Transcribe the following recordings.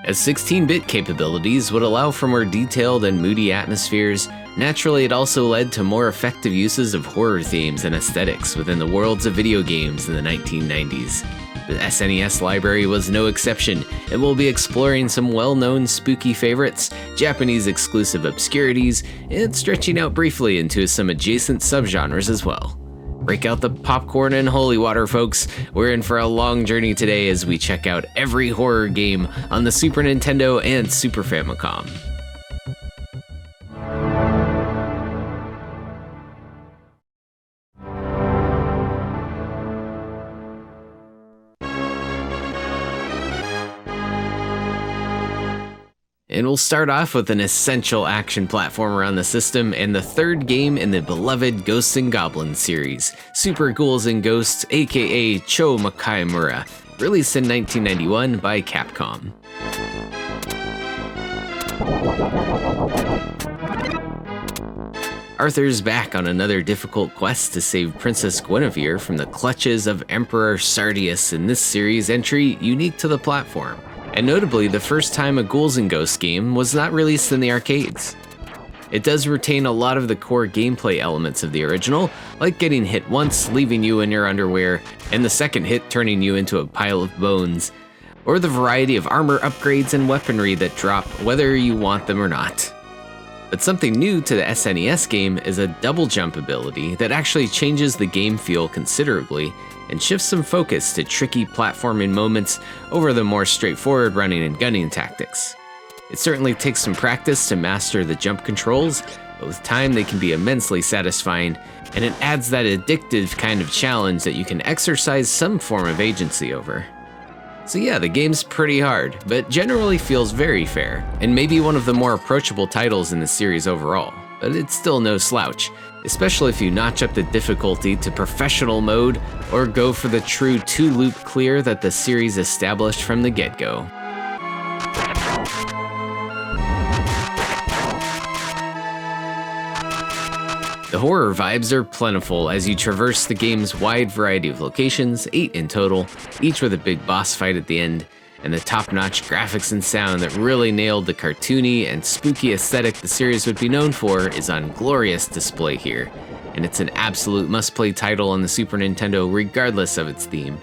As 16-bit capabilities would allow for more detailed and moody atmospheres, naturally it also led to more effective uses of horror themes and aesthetics within the worlds of video games in the 1990s. The SNES library was no exception, and we'll be exploring some well-known spooky favorites, Japanese exclusive obscurities, and stretching out briefly into some adjacent subgenres as well. Break out the popcorn and holy water, folks. We're in for a long journey today as we check out every horror game on the Super Nintendo and Super Famicom. And we'll start off with an essential action platformer on the system and the third game in the beloved Ghosts and Goblins series, Super Ghouls and Ghosts, aka Cho Makaimura, released in 1991 by Capcom. Arthur's back on another difficult quest to save Princess Guinevere from the clutches of Emperor Sardius in this series entry unique to the platform. And notably, the first time a Ghouls and Ghosts game was not released in the arcades. It does retain a lot of the core gameplay elements of the original, like getting hit once, leaving you in your underwear, and the second hit turning you into a pile of bones, or the variety of armor upgrades and weaponry that drop whether you want them or not. But something new to the SNES game is a double jump ability that actually changes the game feel considerably and shifts some focus to tricky platforming moments over the more straightforward running and gunning tactics. It certainly takes some practice to master the jump controls, but with time they can be immensely satisfying, and it adds that addictive kind of challenge that you can exercise some form of agency over. So yeah, the game's pretty hard, but generally feels very fair, and maybe one of the more approachable titles in the series overall, but it's still no slouch, especially if you notch up the difficulty to professional mode or go for the true 2-loop clear that the series established from the get-go. The horror vibes are plentiful as you traverse the game's wide variety of locations, 8 in total, each with a big boss fight at the end, and the top-notch graphics and sound that really nailed the cartoony and spooky aesthetic the series would be known for is on glorious display here, and it's an absolute must-play title on the Super Nintendo regardless of its theme.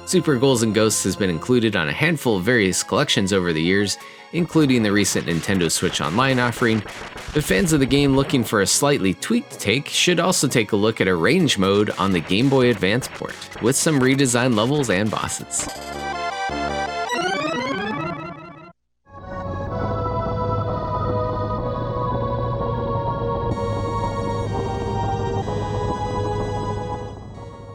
Super Ghouls and Ghosts has been included on a handful of various collections over the years, including the recent Nintendo Switch Online offering, but fans of the game looking for a slightly tweaked take should also take a look at a range mode on the Game Boy Advance port, with some redesigned levels and bosses.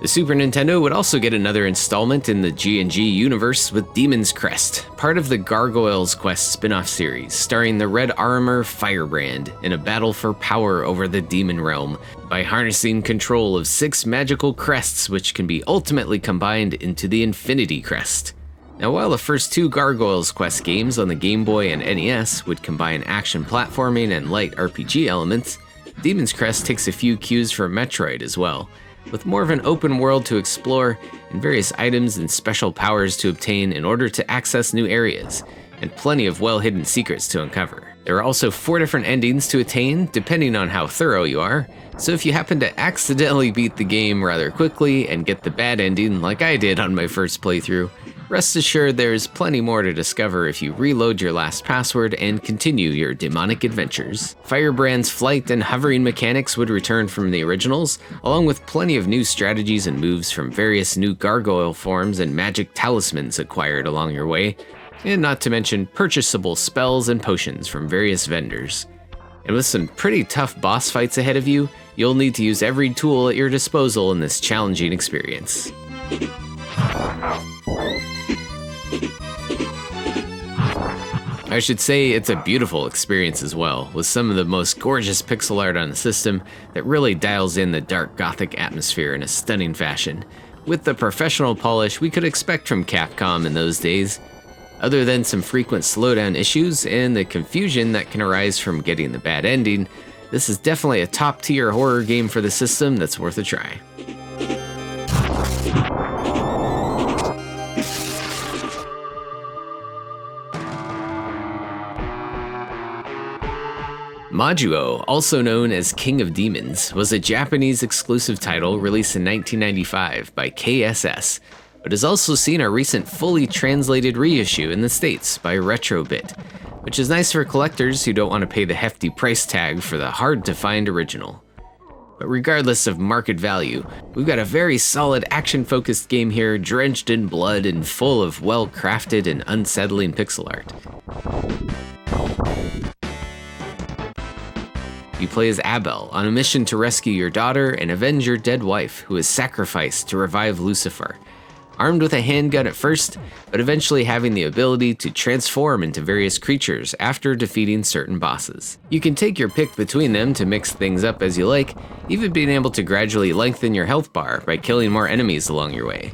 The Super Nintendo would also get another installment in the G&G universe with Demon's Crest, part of the Gargoyles Quest spin-off series, starring the Red Armor Firebrand in a battle for power over the Demon Realm by harnessing control of 6 magical crests which can be ultimately combined into the Infinity Crest. Now, while the first 2 Gargoyles Quest games on the Game Boy and NES would combine action platforming and light RPG elements, Demon's Crest takes a few cues from Metroid as well, with more of an open world to explore and various items and special powers to obtain in order to access new areas, and plenty of well-hidden secrets to uncover. There are also 4 different endings to attain, depending on how thorough you are, so if you happen to accidentally beat the game rather quickly and get the bad ending like I did on my first playthrough, rest assured there's plenty more to discover if you reload your last password and continue your demonic adventures. Firebrand's flight and hovering mechanics would return from the originals, along with plenty of new strategies and moves from various new gargoyle forms and magic talismans acquired along your way, and not to mention purchasable spells and potions from various vendors. And with some pretty tough boss fights ahead of you, you'll need to use every tool at your disposal in this challenging experience. I should say it's a beautiful experience as well, with some of the most gorgeous pixel art on the system that really dials in the dark gothic atmosphere in a stunning fashion, with the professional polish we could expect from Capcom in those days. Other than some frequent slowdown issues and the confusion that can arise from getting the bad ending, this is definitely a top-tier horror game for the system that's worth a try. Majuo, also known as King of Demons, was a Japanese exclusive title released in 1995 by KSS, but has also seen a recent fully translated reissue in the States by Retrobit, which is nice for collectors who don't want to pay the hefty price tag for the hard-to-find original. But regardless of market value, we've got a very solid action-focused game here, drenched in blood and full of well-crafted and unsettling pixel art. You play as Abel on a mission to rescue your daughter and avenge your dead wife, who is sacrificed to revive Lucifer. Armed with a handgun at first, but eventually having the ability to transform into various creatures after defeating certain bosses. You can take your pick between them to mix things up as you like, even being able to gradually lengthen your health bar by killing more enemies along your way.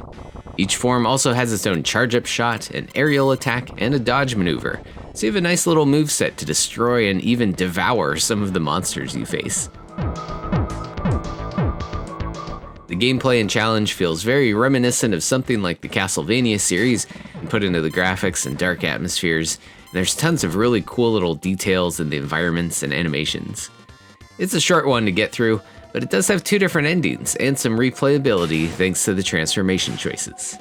Each form also has its own charge-up shot, an aerial attack, and a dodge maneuver, so you have a nice little moveset to destroy and even devour some of the monsters you face. The gameplay and challenge feels very reminiscent of something like the Castlevania series, and put into the graphics and dark atmospheres, and there's tons of really cool little details in the environments and animations. It's a short one to get through, but it does have 2 different endings and some replayability thanks to the transformation choices.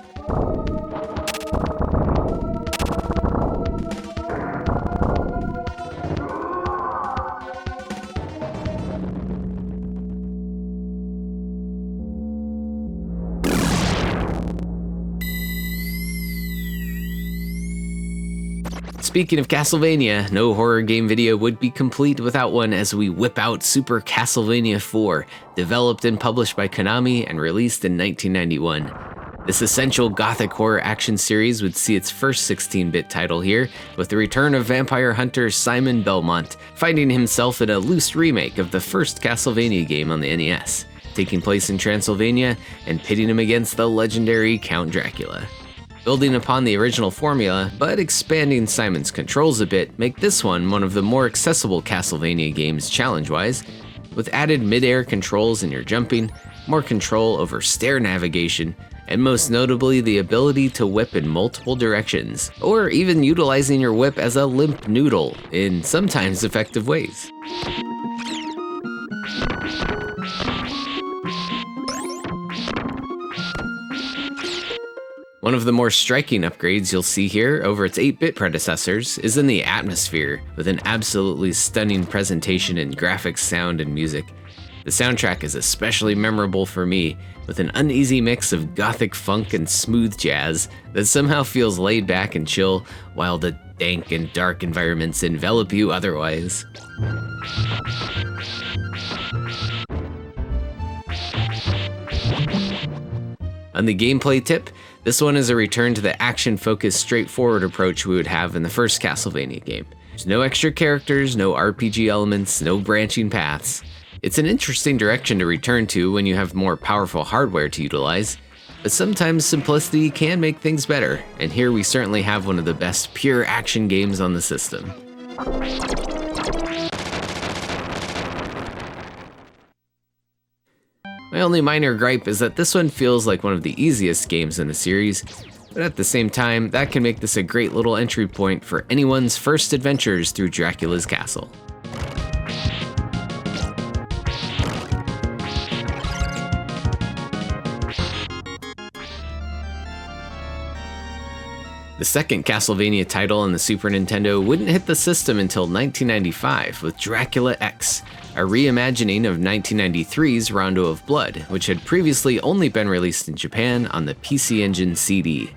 Speaking of Castlevania, no horror game video would be complete without one as we whip out Super Castlevania 4, developed and published by Konami and released in 1991. This essential gothic horror action series would see its first 16-bit title here, with the return of vampire hunter Simon Belmont, finding himself in a loose remake of the first Castlevania game on the NES, taking place in Transylvania and pitting him against the legendary Count Dracula. Building upon the original formula, but expanding Simon's controls a bit, make this one of the more accessible Castlevania games challenge-wise, with added mid-air controls in your jumping, more control over stair navigation, and most notably the ability to whip in multiple directions, or even utilizing your whip as a limp noodle in sometimes effective ways. One of the more striking upgrades you'll see here over its 8-bit predecessors is in the atmosphere, with an absolutely stunning presentation in graphics, sound, and music. The soundtrack is especially memorable for me, with an uneasy mix of gothic funk and smooth jazz that somehow feels laid back and chill, while the dank and dark environments envelop you otherwise. On the gameplay tip, this one is a return to the action-focused, straightforward approach we would have in the first Castlevania game. There's no extra characters, no RPG elements, no branching paths. It's an interesting direction to return to when you have more powerful hardware to utilize, but sometimes simplicity can make things better, and here we certainly have one of the best pure action games on the system. My only minor gripe is that this one feels like one of the easiest games in the series, but at the same time, that can make this a great little entry point for anyone's first adventures through Dracula's castle. The second Castlevania title on the Super Nintendo wouldn't hit the system until 1995 with Dracula X, a reimagining of 1993's Rondo of Blood, which had previously only been released in Japan on the PC Engine CD.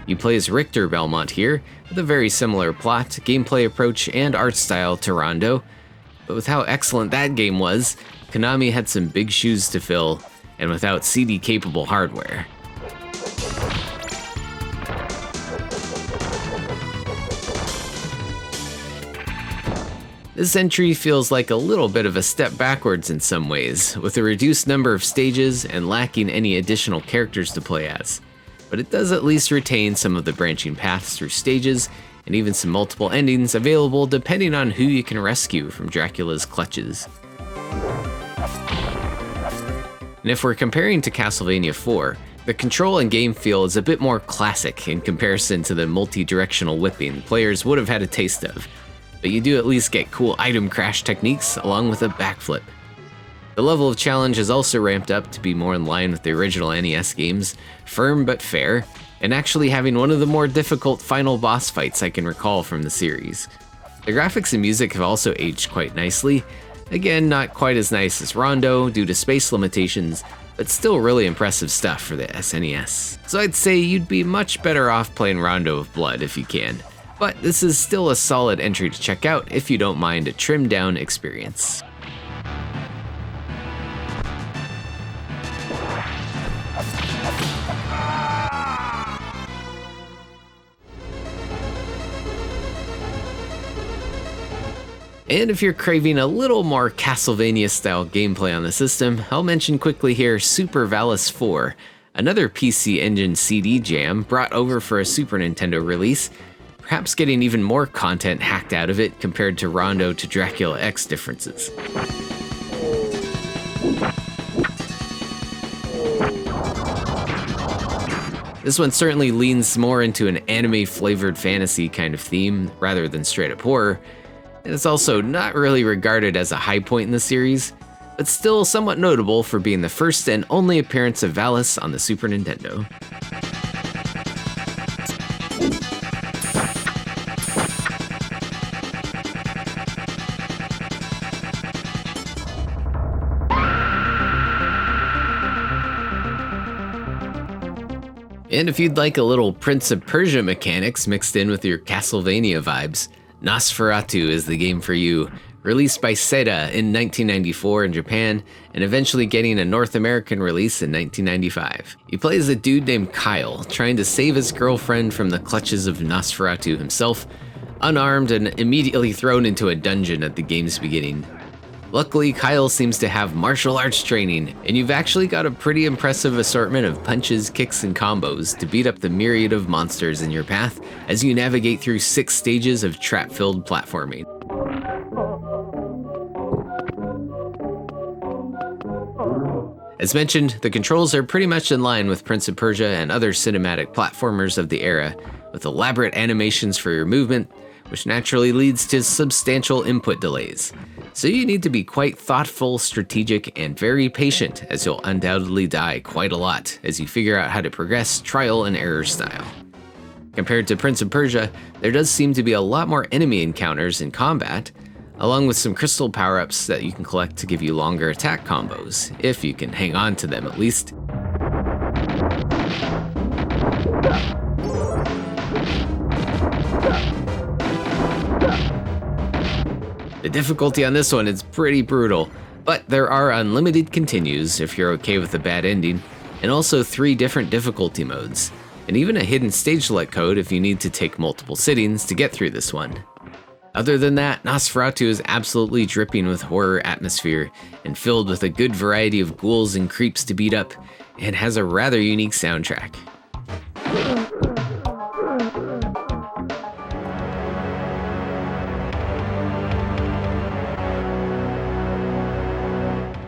You play as Richter Belmont here, with a very similar plot, gameplay approach, and art style to Rondo, but with how excellent that game was, Konami had some big shoes to fill, and without CD-capable hardware. This entry feels like a little bit of a step backwards in some ways, with a reduced number of stages and lacking any additional characters to play as. But it does at least retain some of the branching paths through stages, and even some multiple endings available depending on who you can rescue from Dracula's clutches. And if we're comparing to Castlevania 4, the control and game feel is a bit more classic in comparison to the multi-directional whipping players would have had a taste of. But but you do at least get cool item crash techniques along with a backflip. The level of challenge is also ramped up to be more in line with the original NES games, firm but fair, and actually having one of the more difficult final boss fights I can recall from the series. The graphics and music have also aged quite nicely. Again, not quite as nice as Rondo due to space limitations, but still really impressive stuff for the SNES. So I'd say you'd be much better off playing Rondo of Blood if you can, but this is still a solid entry to check out if you don't mind a trimmed down experience. And if you're craving a little more Castlevania-style gameplay on the system, I'll mention quickly here Super Valis 4, another PC Engine CD jam brought over for a Super Nintendo release, perhaps getting even more content hacked out of it compared to Rondo to Dracula X differences. This one certainly leans more into an anime-flavored fantasy kind of theme rather than straight-up horror. It's also not really regarded as a high point in the series, but still somewhat notable for being the first and only appearance of Valis on the Super Nintendo. And if you'd like a little Prince of Persia mechanics mixed in with your Castlevania vibes, Nosferatu is the game for you. Released by Sega in 1994 in Japan, and eventually getting a North American release in 1995. You play as a dude named Kyle, trying to save his girlfriend from the clutches of Nosferatu himself, unarmed and immediately thrown into a dungeon at the game's beginning. Luckily, Kyle seems to have martial arts training, and you've actually got a pretty impressive assortment of punches, kicks, and combos to beat up the myriad of monsters in your path as you navigate through 6 stages of trap-filled platforming. As mentioned, the controls are pretty much in line with Prince of Persia and other cinematic platformers of the era, with elaborate animations for your movement, which naturally leads to substantial input delays. So you need to be quite thoughtful, strategic, and very patient, as you'll undoubtedly die quite a lot as you figure out how to progress trial and error style. Compared to Prince of Persia, there does seem to be a lot more enemy encounters in combat, along with some crystal power-ups that you can collect to give you longer attack combos, if you can hang on to them at least. The difficulty on this one is pretty brutal, but there are unlimited continues if you're okay with a bad ending, and also 3 different difficulty modes, and even a hidden stage select code if you need to take multiple sittings to get through this one. Other than that, Nosferatu is absolutely dripping with horror atmosphere and filled with a good variety of ghouls and creeps to beat up, and has a rather unique soundtrack.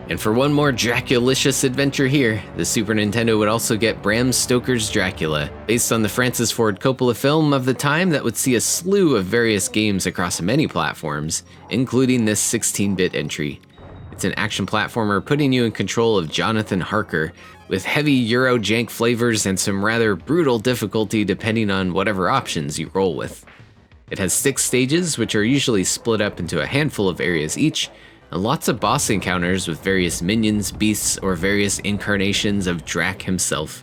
And for one more Draculicious adventure here, the Super Nintendo would also get Bram Stoker's Dracula, based on the Francis Ford Coppola film of the time that would see a slew of various games across many platforms, including this 16-bit entry. It's an action platformer putting you in control of Jonathan Harker, with heavy Euro jank flavors and some rather brutal difficulty depending on whatever options you roll with. It has 6 stages, which are usually split up into a handful of areas each, and lots of boss encounters with various minions, beasts, or various incarnations of Drac himself.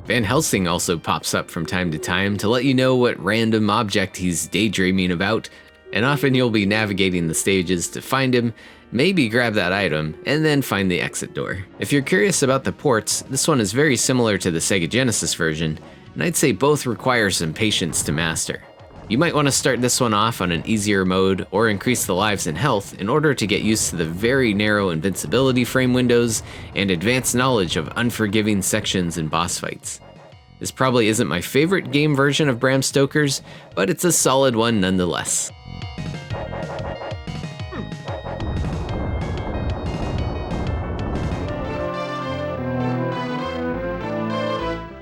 Van Helsing also pops up from time to time to let you know what random object he's daydreaming about, and often you'll be navigating the stages to find him, maybe grab that item, and then find the exit door. If you're curious about the ports, this one is very similar to the Sega Genesis version, and I'd say both require some patience to master. You might want to start this one off on an easier mode or increase the lives and health in order to get used to the very narrow invincibility frame windows and advanced knowledge of unforgiving sections and boss fights. This probably isn't my favorite game version of Bram Stoker's, but it's a solid one nonetheless.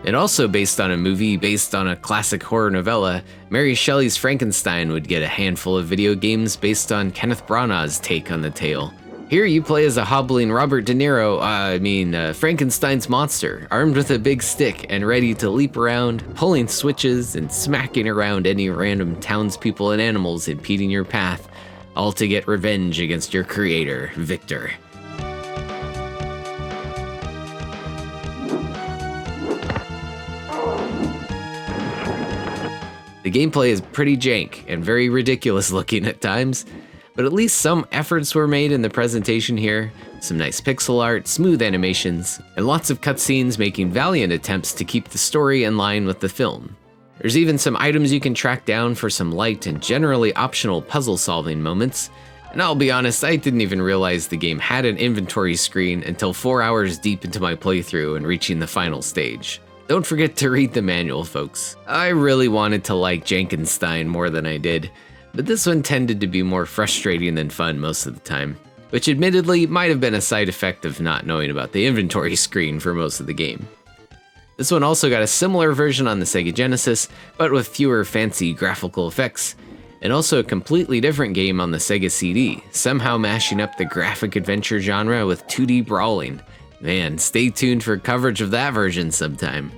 And also based on a movie based on a classic horror novella, Mary Shelley's Frankenstein would get a handful of video games based on Kenneth Branagh's take on the tale. Here you play as a hobbling Robert De Niro, Frankenstein's monster, armed with a big stick and ready to leap around, pulling switches and smacking around any random townspeople and animals impeding your path, all to get revenge against your creator, Victor. The gameplay is pretty jank and very ridiculous looking at times, but at least some efforts were made in the presentation here, some nice pixel art, smooth animations, and lots of cutscenes making valiant attempts to keep the story in line with the film. There's even some items you can track down for some light and generally optional puzzle solving moments, and I'll be honest, I didn't even realize the game had an inventory screen until 4 hours deep into my playthrough and reaching the final stage. Don't forget to read the manual, folks. I really wanted to like Jankenstein more than I did, but this one tended to be more frustrating than fun most of the time, which admittedly might have been a side effect of not knowing about the inventory screen for most of the game. This one also got a similar version on the Sega Genesis, but with fewer fancy graphical effects, and also a completely different game on the Sega CD, somehow mashing up the graphic adventure genre with 2D brawling. Man, stay tuned for coverage of that version sometime.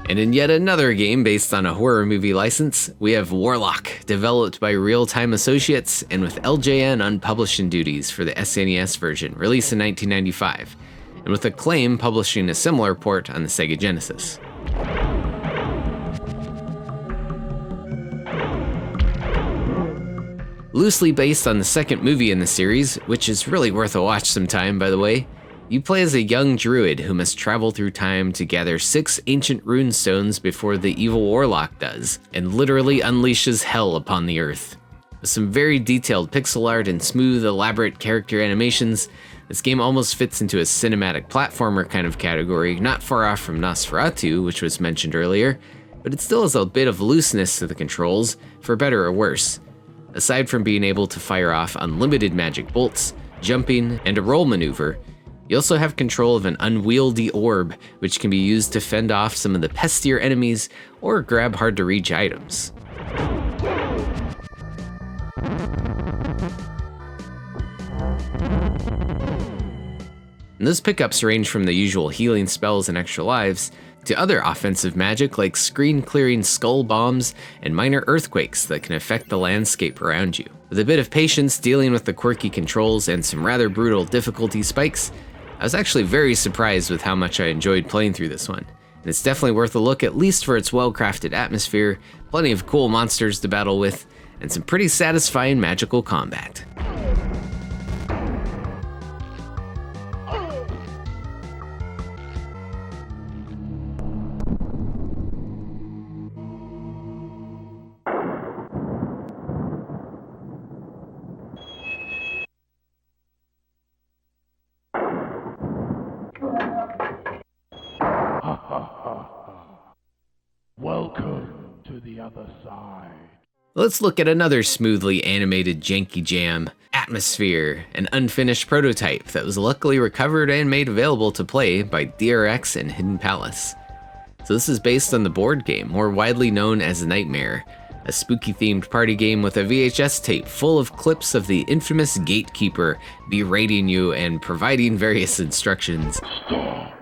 And in yet another game based on a horror movie license, we have Warlock, developed by Real Time Associates and with LJN on publishing duties for the SNES version, released in 1995, and with Acclaim publishing a similar port on the Sega Genesis. Loosely based on the second movie in the series, which is really worth a watch sometime, by the way, you play as a young druid who must travel through time to gather 6 ancient rune stones before the evil Warlock does, and literally unleashes hell upon the earth. With some very detailed pixel art and smooth, elaborate character animations, this game almost fits into a cinematic platformer kind of category, not far off from Nosferatu, which was mentioned earlier, but it still has a bit of looseness to the controls, for better or worse. Aside from being able to fire off unlimited magic bolts, jumping, and a roll maneuver, you also have control of an unwieldy orb, which can be used to fend off some of the pestier enemies or grab hard-to-reach items. And those pickups range from the usual healing spells and extra lives, to other offensive magic like screen-clearing skull bombs and minor earthquakes that can affect the landscape around you. With a bit of patience dealing with the quirky controls and some rather brutal difficulty spikes, I was actually very surprised with how much I enjoyed playing through this one. And it's definitely worth a look, at least for its well-crafted atmosphere, plenty of cool monsters to battle with, and some pretty satisfying magical combat. Welcome to the other side. Let's look at another smoothly animated janky jam, Atmosphere, an unfinished prototype that was luckily recovered and made available to play by DRX and Hidden Palace. So this is based on the board game, more widely known as Nightmare, a spooky-themed party game with a VHS tape full of clips of the infamous gatekeeper berating you and providing various instructions. Stop.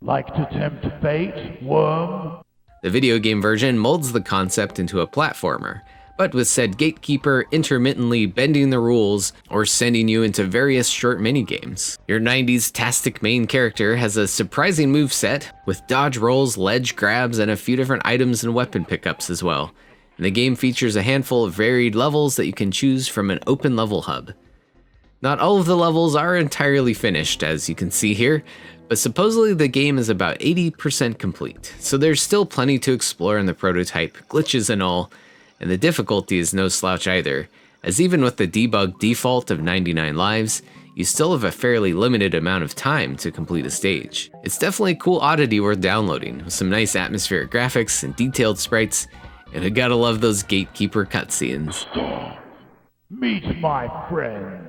Like to tempt fate, worm? The video game version molds the concept into a platformer, but with said gatekeeper intermittently bending the rules or sending you into various short minigames. Your 90s tastic main character has a surprising moveset, with dodge rolls, ledge grabs, and a few different items and weapon pickups as well. And the game features a handful of varied levels that you can choose from an open level hub. Not all of the levels are entirely finished, as you can see here, but supposedly the game is about 80% complete, so there's still plenty to explore in the prototype, glitches and all, and the difficulty is no slouch either, as even with the debug default of 99 lives, you still have a fairly limited amount of time to complete a stage. It's definitely a cool oddity worth downloading, with some nice atmospheric graphics and detailed sprites, And I gotta love those gatekeeper cutscenes. Stop. Meet my friends.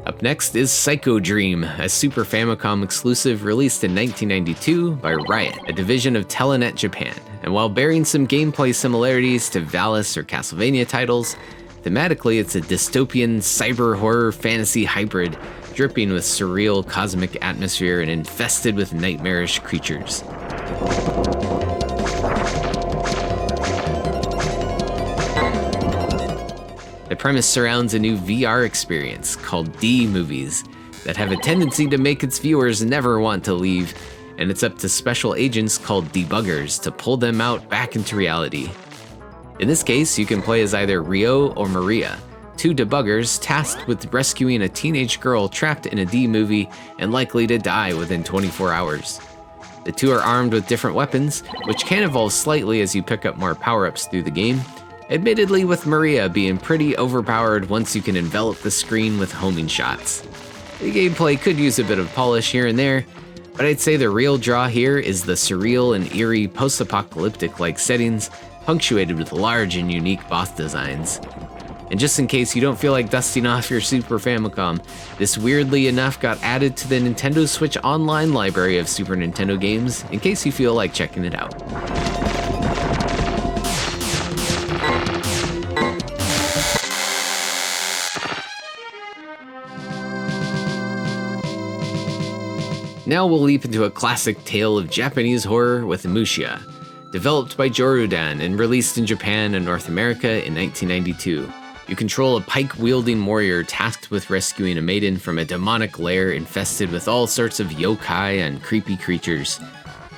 Up next is Psycho Dream, a Super Famicom exclusive released in 1992 by Riot, a division of Telenet Japan. And while bearing some gameplay similarities to Valis or Castlevania titles, thematically it's a dystopian cyber horror fantasy hybrid, dripping with surreal cosmic atmosphere and infested with nightmarish creatures. The premise surrounds a new VR experience called D-Movies that have a tendency to make its viewers never want to leave, and it's up to special agents called debuggers to pull them out back into reality. In this case, you can play as either Rio or Maria, two debuggers tasked with rescuing a teenage girl trapped in a D-movie and likely to die within 24 hours. The two are armed with different weapons, which can evolve slightly as you pick up more power-ups through the game, admittedly with Maria being pretty overpowered once you can envelop the screen with homing shots. The gameplay could use a bit of polish here and there, but I'd say the real draw here is the surreal and eerie post-apocalyptic-like settings, punctuated with large and unique boss designs. And just in case you don't feel like dusting off your Super Famicom, this weirdly enough got added to the Nintendo Switch Online library of Super Nintendo games, in case you feel like checking it out. Now we'll leap into a classic tale of Japanese horror with Musha, developed by Jorudan and released in Japan and North America in 1992. You control a pike-wielding warrior tasked with rescuing a maiden from a demonic lair infested with all sorts of yokai and creepy creatures.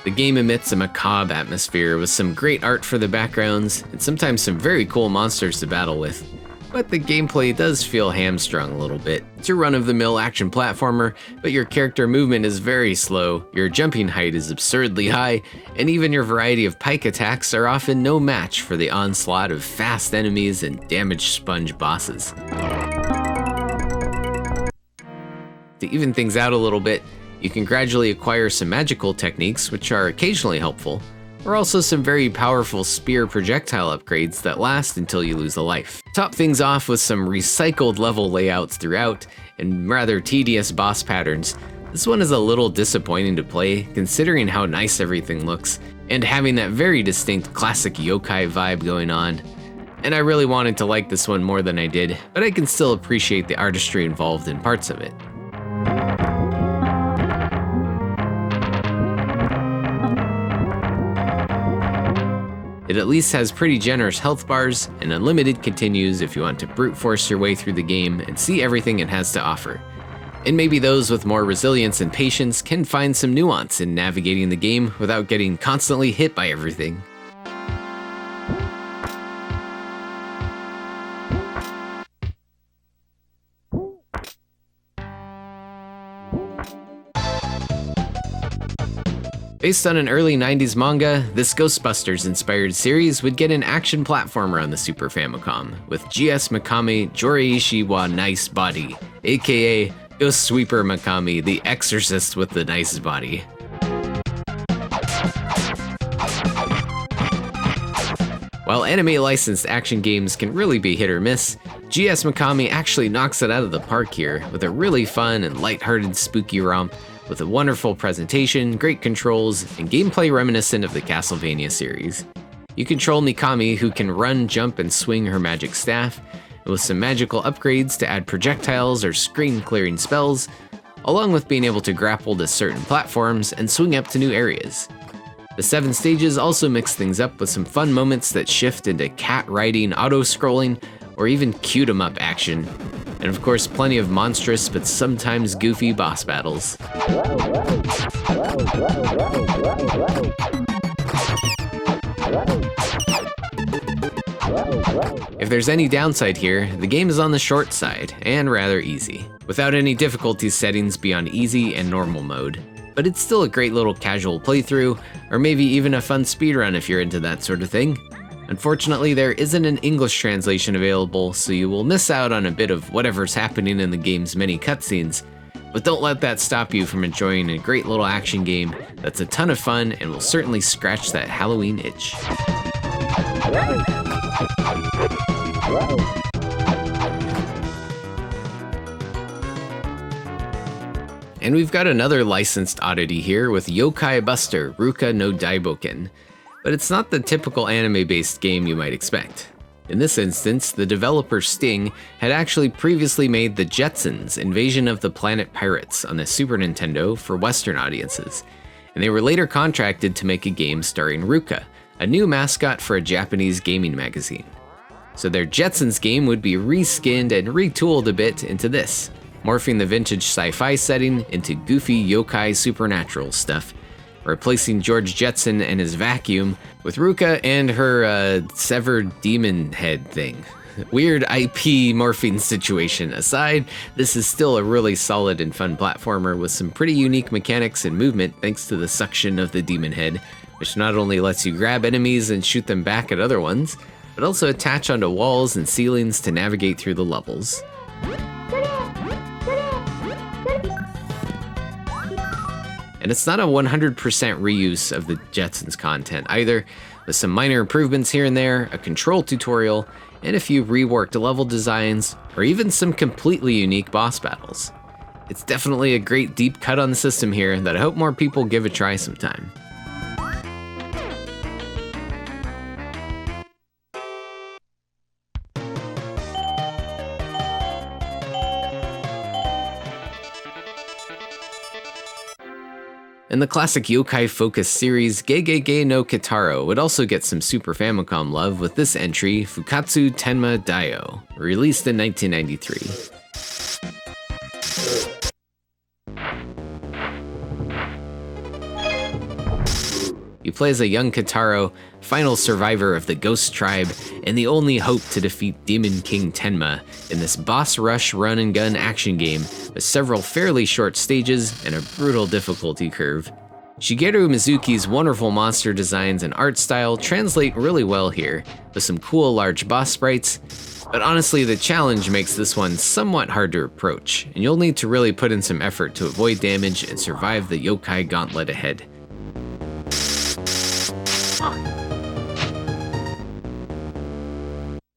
The game emits a macabre atmosphere with some great art for the backgrounds and sometimes some very cool monsters to battle with. But the gameplay does feel hamstrung a little bit. It's a run-of-the-mill action platformer, but your character movement is very slow, your jumping height is absurdly high, and even your variety of pike attacks are often no match for the onslaught of fast enemies and damage sponge bosses. To even things out a little bit, you can gradually acquire some magical techniques, which are occasionally helpful, or also some very powerful spear projectile upgrades that last until you lose a life. Top things off with some recycled level layouts throughout, and rather tedious boss patterns. This one is a little disappointing to play, considering how nice everything looks, and having that very distinct classic yokai vibe going on. And I really wanted to like this one more than I did, but I can still appreciate the artistry involved in parts of it. It at least has pretty generous health bars, and unlimited continues if you want to brute force your way through the game and see everything it has to offer. And maybe those with more resilience and patience can find some nuance in navigating the game without getting constantly hit by everything. Based on an early 90s manga, this Ghostbusters-inspired series would get an action platformer on the Super Famicom, with GS Mikami Joreishi wa Nice Body, aka Ghost Sweeper Mikami, the exorcist with the nice body. While anime-licensed action games can really be hit or miss, GS Mikami actually knocks it out of the park here, with a really fun and lighthearted spooky romp with a wonderful presentation, great controls, and gameplay reminiscent of the Castlevania series. You control Mikami, who can run, jump, and swing her magic staff, and with some magical upgrades to add projectiles or screen-clearing spells, along with being able to grapple to certain platforms and swing up to new areas. The 7 stages also mix things up with some fun moments that shift into cat-riding, auto-scrolling, or even cute-em-up action. And of course, plenty of monstrous but sometimes goofy boss battles. If there's any downside here, the game is on the short side, and rather easy, without any difficulty settings beyond easy and normal mode. But it's still a great little casual playthrough, or maybe even a fun speedrun if you're into that sort of thing. Unfortunately, there isn't an English translation available, so you will miss out on a bit of whatever's happening in the game's many cutscenes, But don't let that stop you from enjoying a great little action game that's a ton of fun and will certainly scratch that Halloween itch. And we've got another licensed oddity here with Yokai Buster Ruka no Daiboken. But it's not the typical anime-based game you might expect. In this instance, the developer Sting had actually previously made the Jetsons Invasion of the Planet Pirates on the Super Nintendo for Western audiences, and they were later contracted to make a game starring Ruka, a new mascot for a Japanese gaming magazine. So their Jetsons game would be reskinned and retooled a bit into this, morphing the vintage sci-fi setting into goofy yokai supernatural stuff, replacing George Jetson and his vacuum with Ruka and her severed demon head thing. Weird IP morphing situation aside, this is still a really solid and fun platformer with some pretty unique mechanics and movement thanks to the suction of the demon head, which not only lets you grab enemies and shoot them back at other ones, but also attach onto walls and ceilings to navigate through the levels. And it's not a 100% reuse of the Jetsons content either, with some minor improvements here and there, a control tutorial, and a few reworked level designs, or even some completely unique boss battles. It's definitely a great deep cut on the system here that I hope more people give a try sometime. In the classic yokai-focused series, Gegege no Kitaro would also get some Super Famicom love with this entry, Fukatsu Tenma Daio, released in 1993. You play as a young Kitaro, final survivor of the Ghost Tribe, and the only hope to defeat Demon King Tenma in this boss rush run-and-gun action game with several fairly short stages and a brutal difficulty curve. Shigeru Mizuki's wonderful monster designs and art style translate really well here, with some cool large boss sprites, but honestly the challenge makes this one somewhat hard to approach, and you'll need to really put in some effort to avoid damage and survive the yokai gauntlet ahead.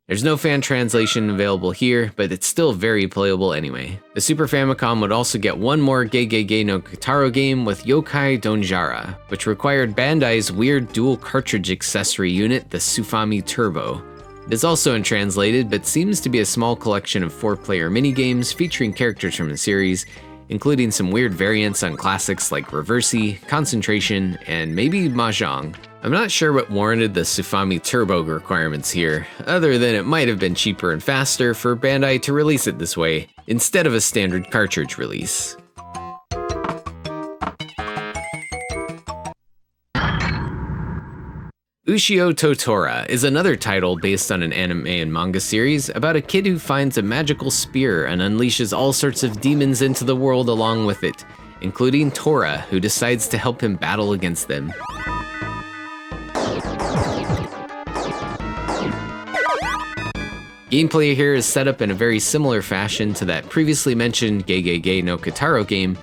There's no fan translation available here, but it's still very playable anyway. The Super Famicom would also get one more Gegege no Kitaro game with Yokai Donjara, which required Bandai's weird dual cartridge accessory unit, the Sufami Turbo. It is also untranslated, but seems to be a small collection of 4-player minigames featuring characters from the series, including some weird variants on classics like Reversi, Concentration, and maybe Mahjong. I'm not sure what warranted the Sufami Turbo requirements here, other than it might have been cheaper and faster for Bandai to release it this way, instead of a standard cartridge release. Ushio Totora is another title based on an anime and manga series about a kid who finds a magical spear and unleashes all sorts of demons into the world along with it, including Tora, who decides to help him battle against them. Gameplay here is set up in a very similar fashion to that previously mentioned Gegege no Kitaro game,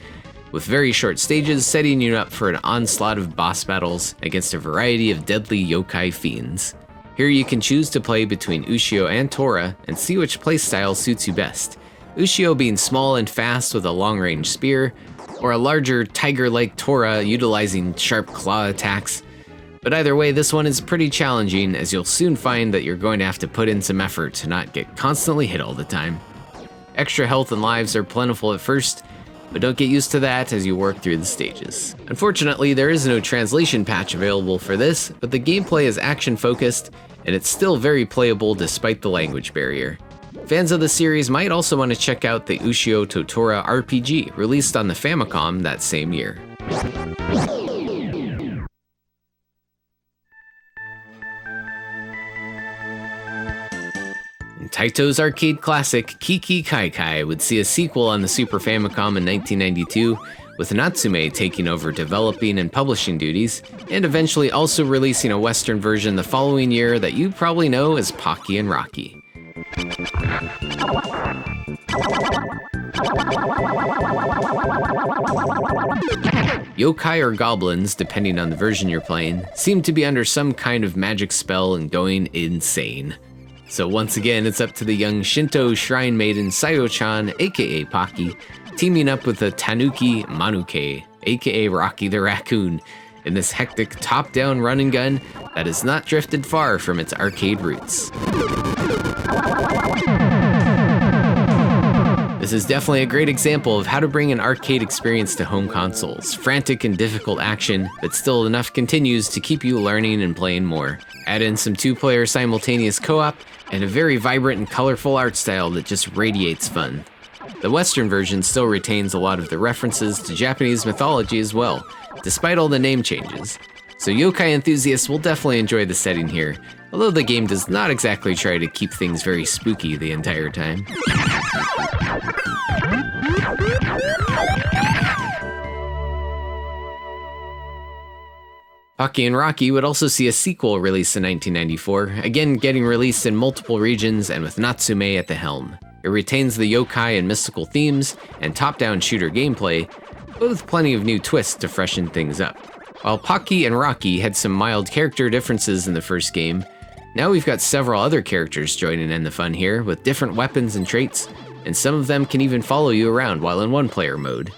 with very short stages setting you up for an onslaught of boss battles against a variety of deadly yokai fiends. Here you can choose to play between Ushio and Tora and see which playstyle suits you best, Ushio being small and fast with a long-range spear, or a larger tiger-like Tora utilizing sharp claw attacks. But either way, this one is pretty challenging, as you'll soon find that you're going to have to put in some effort to not get constantly hit all the time. Extra health and lives are plentiful at first, but don't get used to that as you work through the stages. Unfortunately, there is no translation patch available for this, but the gameplay is action-focused, and it's still very playable despite the language barrier. Fans of the series might also want to check out the Ushio Totora RPG, released on the Famicom that same year. Taito's arcade classic Kiki Kai Kai would see a sequel on the Super Famicom in 1992, with Natsume taking over developing and publishing duties, and eventually also releasing a Western version the following year that you probably know as Pocky and Rocky. Yokai or goblins, depending on the version you're playing, seem to be under some kind of magic spell and going insane. So once again, it's up to the young Shinto shrine maiden Sayo-chan, aka Pocky, teaming up with the Tanuki Manuke, aka Rocky the Raccoon, in this hectic top-down run and gun that has not drifted far from its arcade roots. This is definitely a great example of how to bring an arcade experience to home consoles. Frantic and difficult action, but still enough continues to keep you learning and playing more. Add in some two-player simultaneous co-op, and a very vibrant and colorful art style that just radiates fun. The Western version still retains a lot of the references to Japanese mythology as well, despite all the name changes. So yokai enthusiasts will definitely enjoy the setting here, although the game does not exactly try to keep things very spooky the entire time. Pocky and Rocky would also see a sequel released in 1994, again getting released in multiple regions and with Natsume at the helm. It retains the yokai and mystical themes and top-down shooter gameplay, but with plenty of new twists to freshen things up. While Pocky and Rocky had some mild character differences in the first game, now we've got several other characters joining in the fun here with different weapons and traits, and some of them can even follow you around while in one-player mode.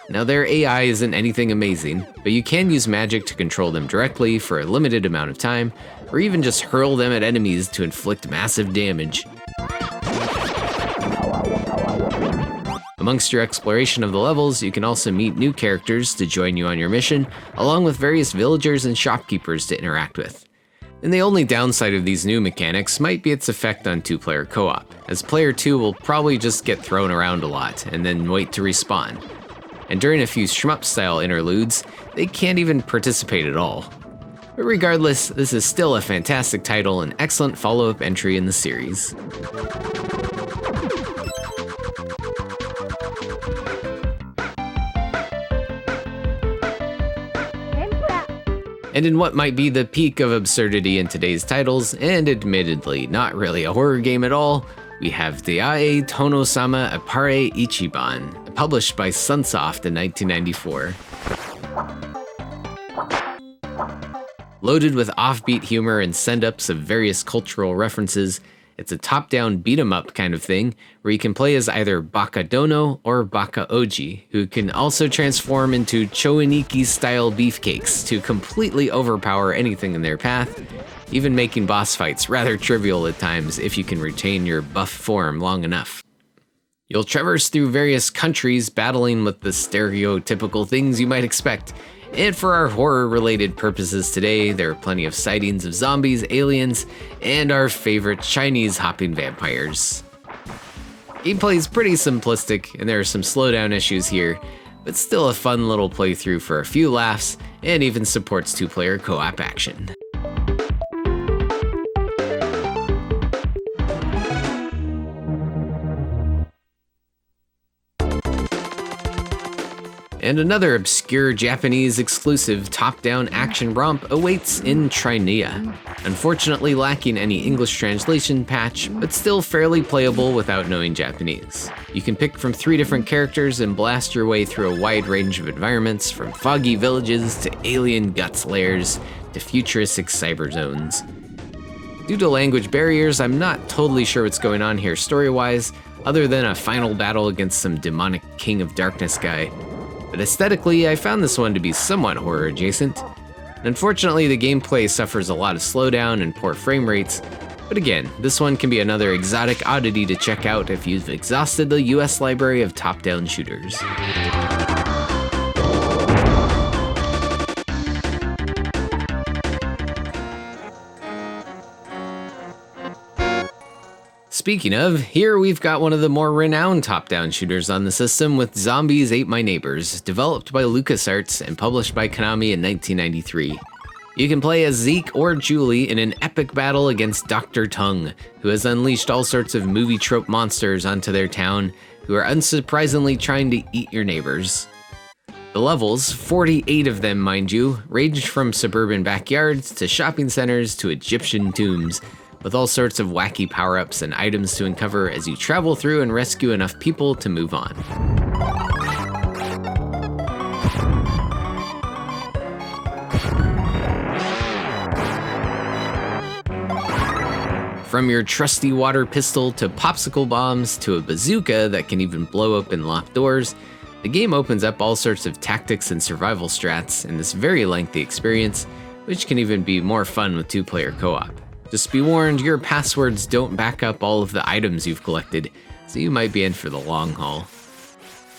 Now their AI isn't anything amazing, but you can use magic to control them directly for a limited amount of time, or even just hurl them at enemies to inflict massive damage. Amongst your exploration of the levels, you can also meet new characters to join you on your mission, along with various villagers and shopkeepers to interact with. And the only downside of these new mechanics might be its effect on two-player co-op, as player 2 will probably just get thrown around a lot and then wait to respawn. And during a few shmup-style interludes, they can't even participate at all. But regardless, this is still a fantastic title and excellent follow-up entry in the series. And in what might be the peak of absurdity in today's titles, and admittedly not really a horror game at all, we have Daiei Tono-sama Appare Ichiban, published by Sunsoft in 1994. Loaded with offbeat humor and send-ups of various cultural references, it's a top-down beat-em-up kind of thing, where you can play as either Baka Dono or Baka Oji, who can also transform into Choiniki-style beefcakes to completely overpower anything in their path, even making boss fights rather trivial at times if you can retain your buff form long enough. You'll traverse through various countries battling with the stereotypical things you might expect, and for our horror-related purposes today, there are plenty of sightings of zombies, aliens, and our favorite Chinese hopping vampires. Gameplay is pretty simplistic, and there are some slowdown issues here, but still a fun little playthrough for a few laughs, and even supports two-player co-op action. And another obscure Japanese exclusive top-down action romp awaits in Trinea. Unfortunately lacking any English translation patch, but still fairly playable without knowing Japanese. You can pick from 3 different characters and blast your way through a wide range of environments, from foggy villages to alien guts lairs to futuristic cyber zones. Due to language barriers, I'm not totally sure what's going on here story-wise, other than a final battle against some demonic King of Darkness guy. But aesthetically, I found this one to be somewhat horror adjacent. Unfortunately, the gameplay suffers a lot of slowdown and poor frame rates, but again, this one can be another exotic oddity to check out if you've exhausted the US library of top-down shooters. Speaking of, here we've got one of the more renowned top-down shooters on the system with Zombies Ate My Neighbors, developed by LucasArts and published by Konami in 1993. You can play as Zeke or Julie in an epic battle against Dr. Tongue, who has unleashed all sorts of movie trope monsters onto their town, who are unsurprisingly trying to eat your neighbors. The levels, 48 of them mind you, range from suburban backyards to shopping centers to Egyptian tombs, with all sorts of wacky power-ups and items to uncover as you travel through and rescue enough people to move on. From your trusty water pistol to popsicle bombs to a bazooka that can even blow open locked doors, the game opens up all sorts of tactics and survival strats in this very lengthy experience, which can even be more fun with 2-player co-op. Just be warned, your passwords don't back up all of the items you've collected, so you might be in for the long haul.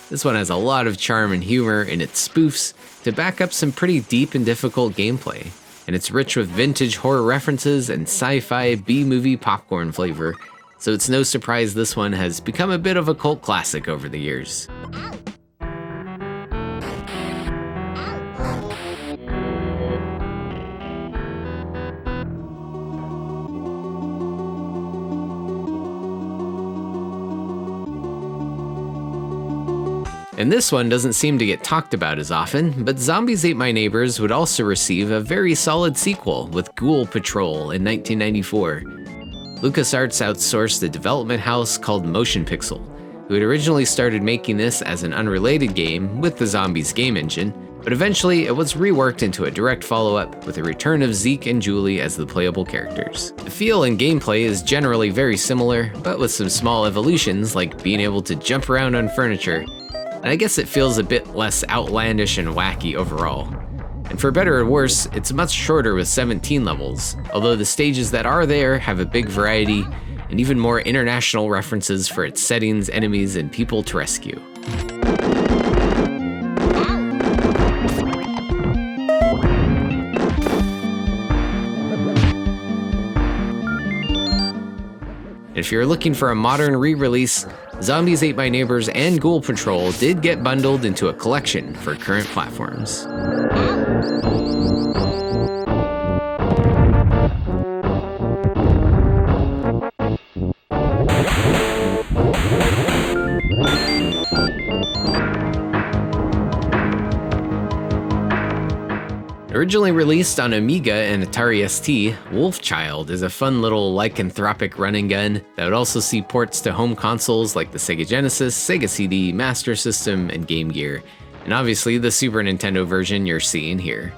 This one has a lot of charm and humor in its spoofs to back up some pretty deep and difficult gameplay. And it's rich with vintage horror references and sci-fi B-movie popcorn flavor, so it's no surprise this one has become a bit of a cult classic over the years. And this one doesn't seem to get talked about as often, but Zombies Ate My Neighbors would also receive a very solid sequel with Ghoul Patrol in 1994. LucasArts outsourced a development house called Motion Pixel, who had originally started making this as an unrelated game with the Zombies game engine, but eventually it was reworked into a direct follow-up with the return of Zeke and Julie as the playable characters. The feel and gameplay is generally very similar, but with some small evolutions like being able to jump around on furniture, and I guess it feels a bit less outlandish and wacky overall. And for better or worse, it's much shorter with 17 levels, although the stages that are there have a big variety and even more international references for its settings, enemies, and people to rescue. If you're looking for a modern re-release, Zombies Ate My Neighbors and Ghoul Patrol did get bundled into a collection for current platforms. Originally released on Amiga and Atari ST, Wolfchild is a fun little lycanthropic running gun that would also see ports to home consoles like the Sega Genesis, Sega CD, Master System, and Game Gear, and obviously the Super Nintendo version you're seeing here.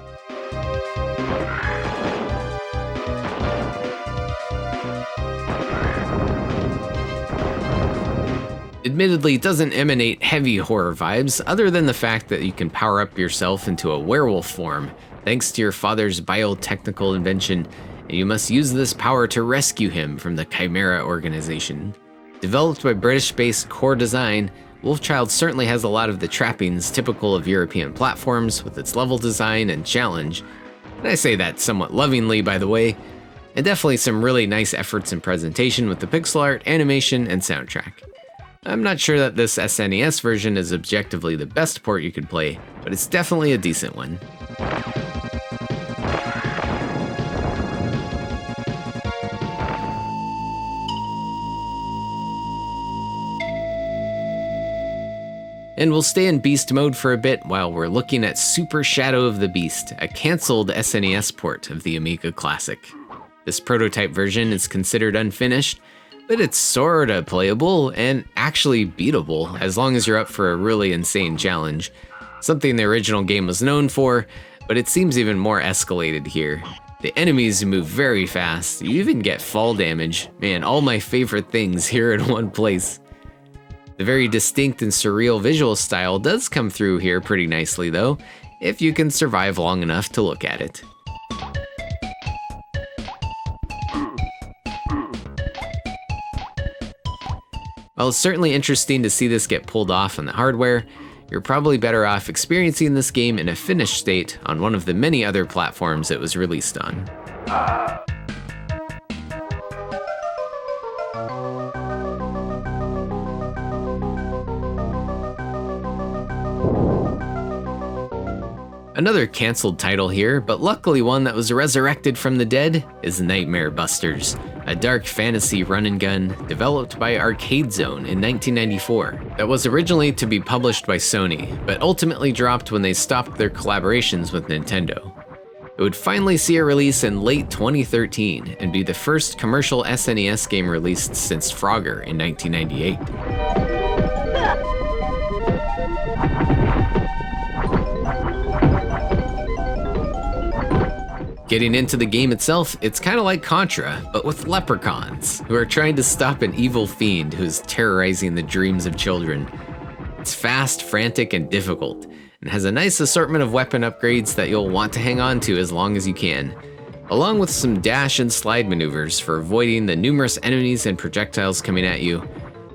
Admittedly, it doesn't emanate heavy horror vibes, other than the fact that you can power up yourself into a werewolf form, thanks to your father's biotechnical invention, and you must use this power to rescue him from the Chimera organization. Developed by British-based Core Design, Wolfchild certainly has a lot of the trappings typical of European platforms with its level design and challenge, and I say that somewhat lovingly, by the way, and definitely some really nice efforts in presentation with the pixel art, animation, and soundtrack. I'm not sure that this SNES version is objectively the best port you could play, but it's definitely a decent one. And we'll stay in Beast mode for a bit while we're looking at Super Shadow of the Beast, a cancelled SNES port of the Amiga Classic. This prototype version is considered unfinished, but it's sorta playable and actually beatable as long as you're up for a really insane challenge. Something the original game was known for, but it seems even more escalated here. The enemies move very fast, you even get fall damage. Man, all my favorite things here in one place. The very distinct and surreal visual style does come through here pretty nicely though, if you can survive long enough to look at it. While it's certainly interesting to see this get pulled off on the hardware, you're probably better off experiencing this game in a finished state on one of the many other platforms it was released on. Another cancelled title here, but luckily one that was resurrected from the dead, is Nightmare Busters, a dark fantasy run-and-gun developed by Arcade Zone in 1994 that was originally to be published by Sony, but ultimately dropped when they stopped their collaborations with Nintendo. It would finally see a release in late 2013 and be the first commercial SNES game released since Frogger in 1998. Getting into the game itself, it's kind of like Contra, but with leprechauns, who are trying to stop an evil fiend who's terrorizing the dreams of children. It's fast, frantic, and difficult, and has a nice assortment of weapon upgrades that you'll want to hang on to as long as you can, along with some dash and slide maneuvers for avoiding the numerous enemies and projectiles coming at you,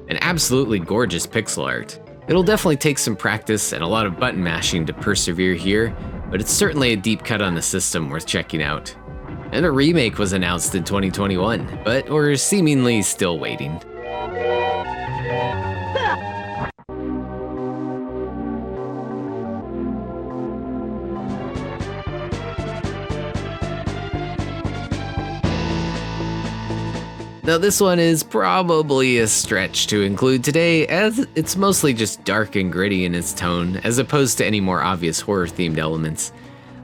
and absolutely gorgeous pixel art. It'll definitely take some practice and a lot of button mashing to persevere here, but it's certainly a deep cut on the system worth checking out. And a remake was announced in 2021, but we're seemingly still waiting. Now this one is probably a stretch to include today, as it's mostly just dark and gritty in its tone, as opposed to any more obvious horror-themed elements.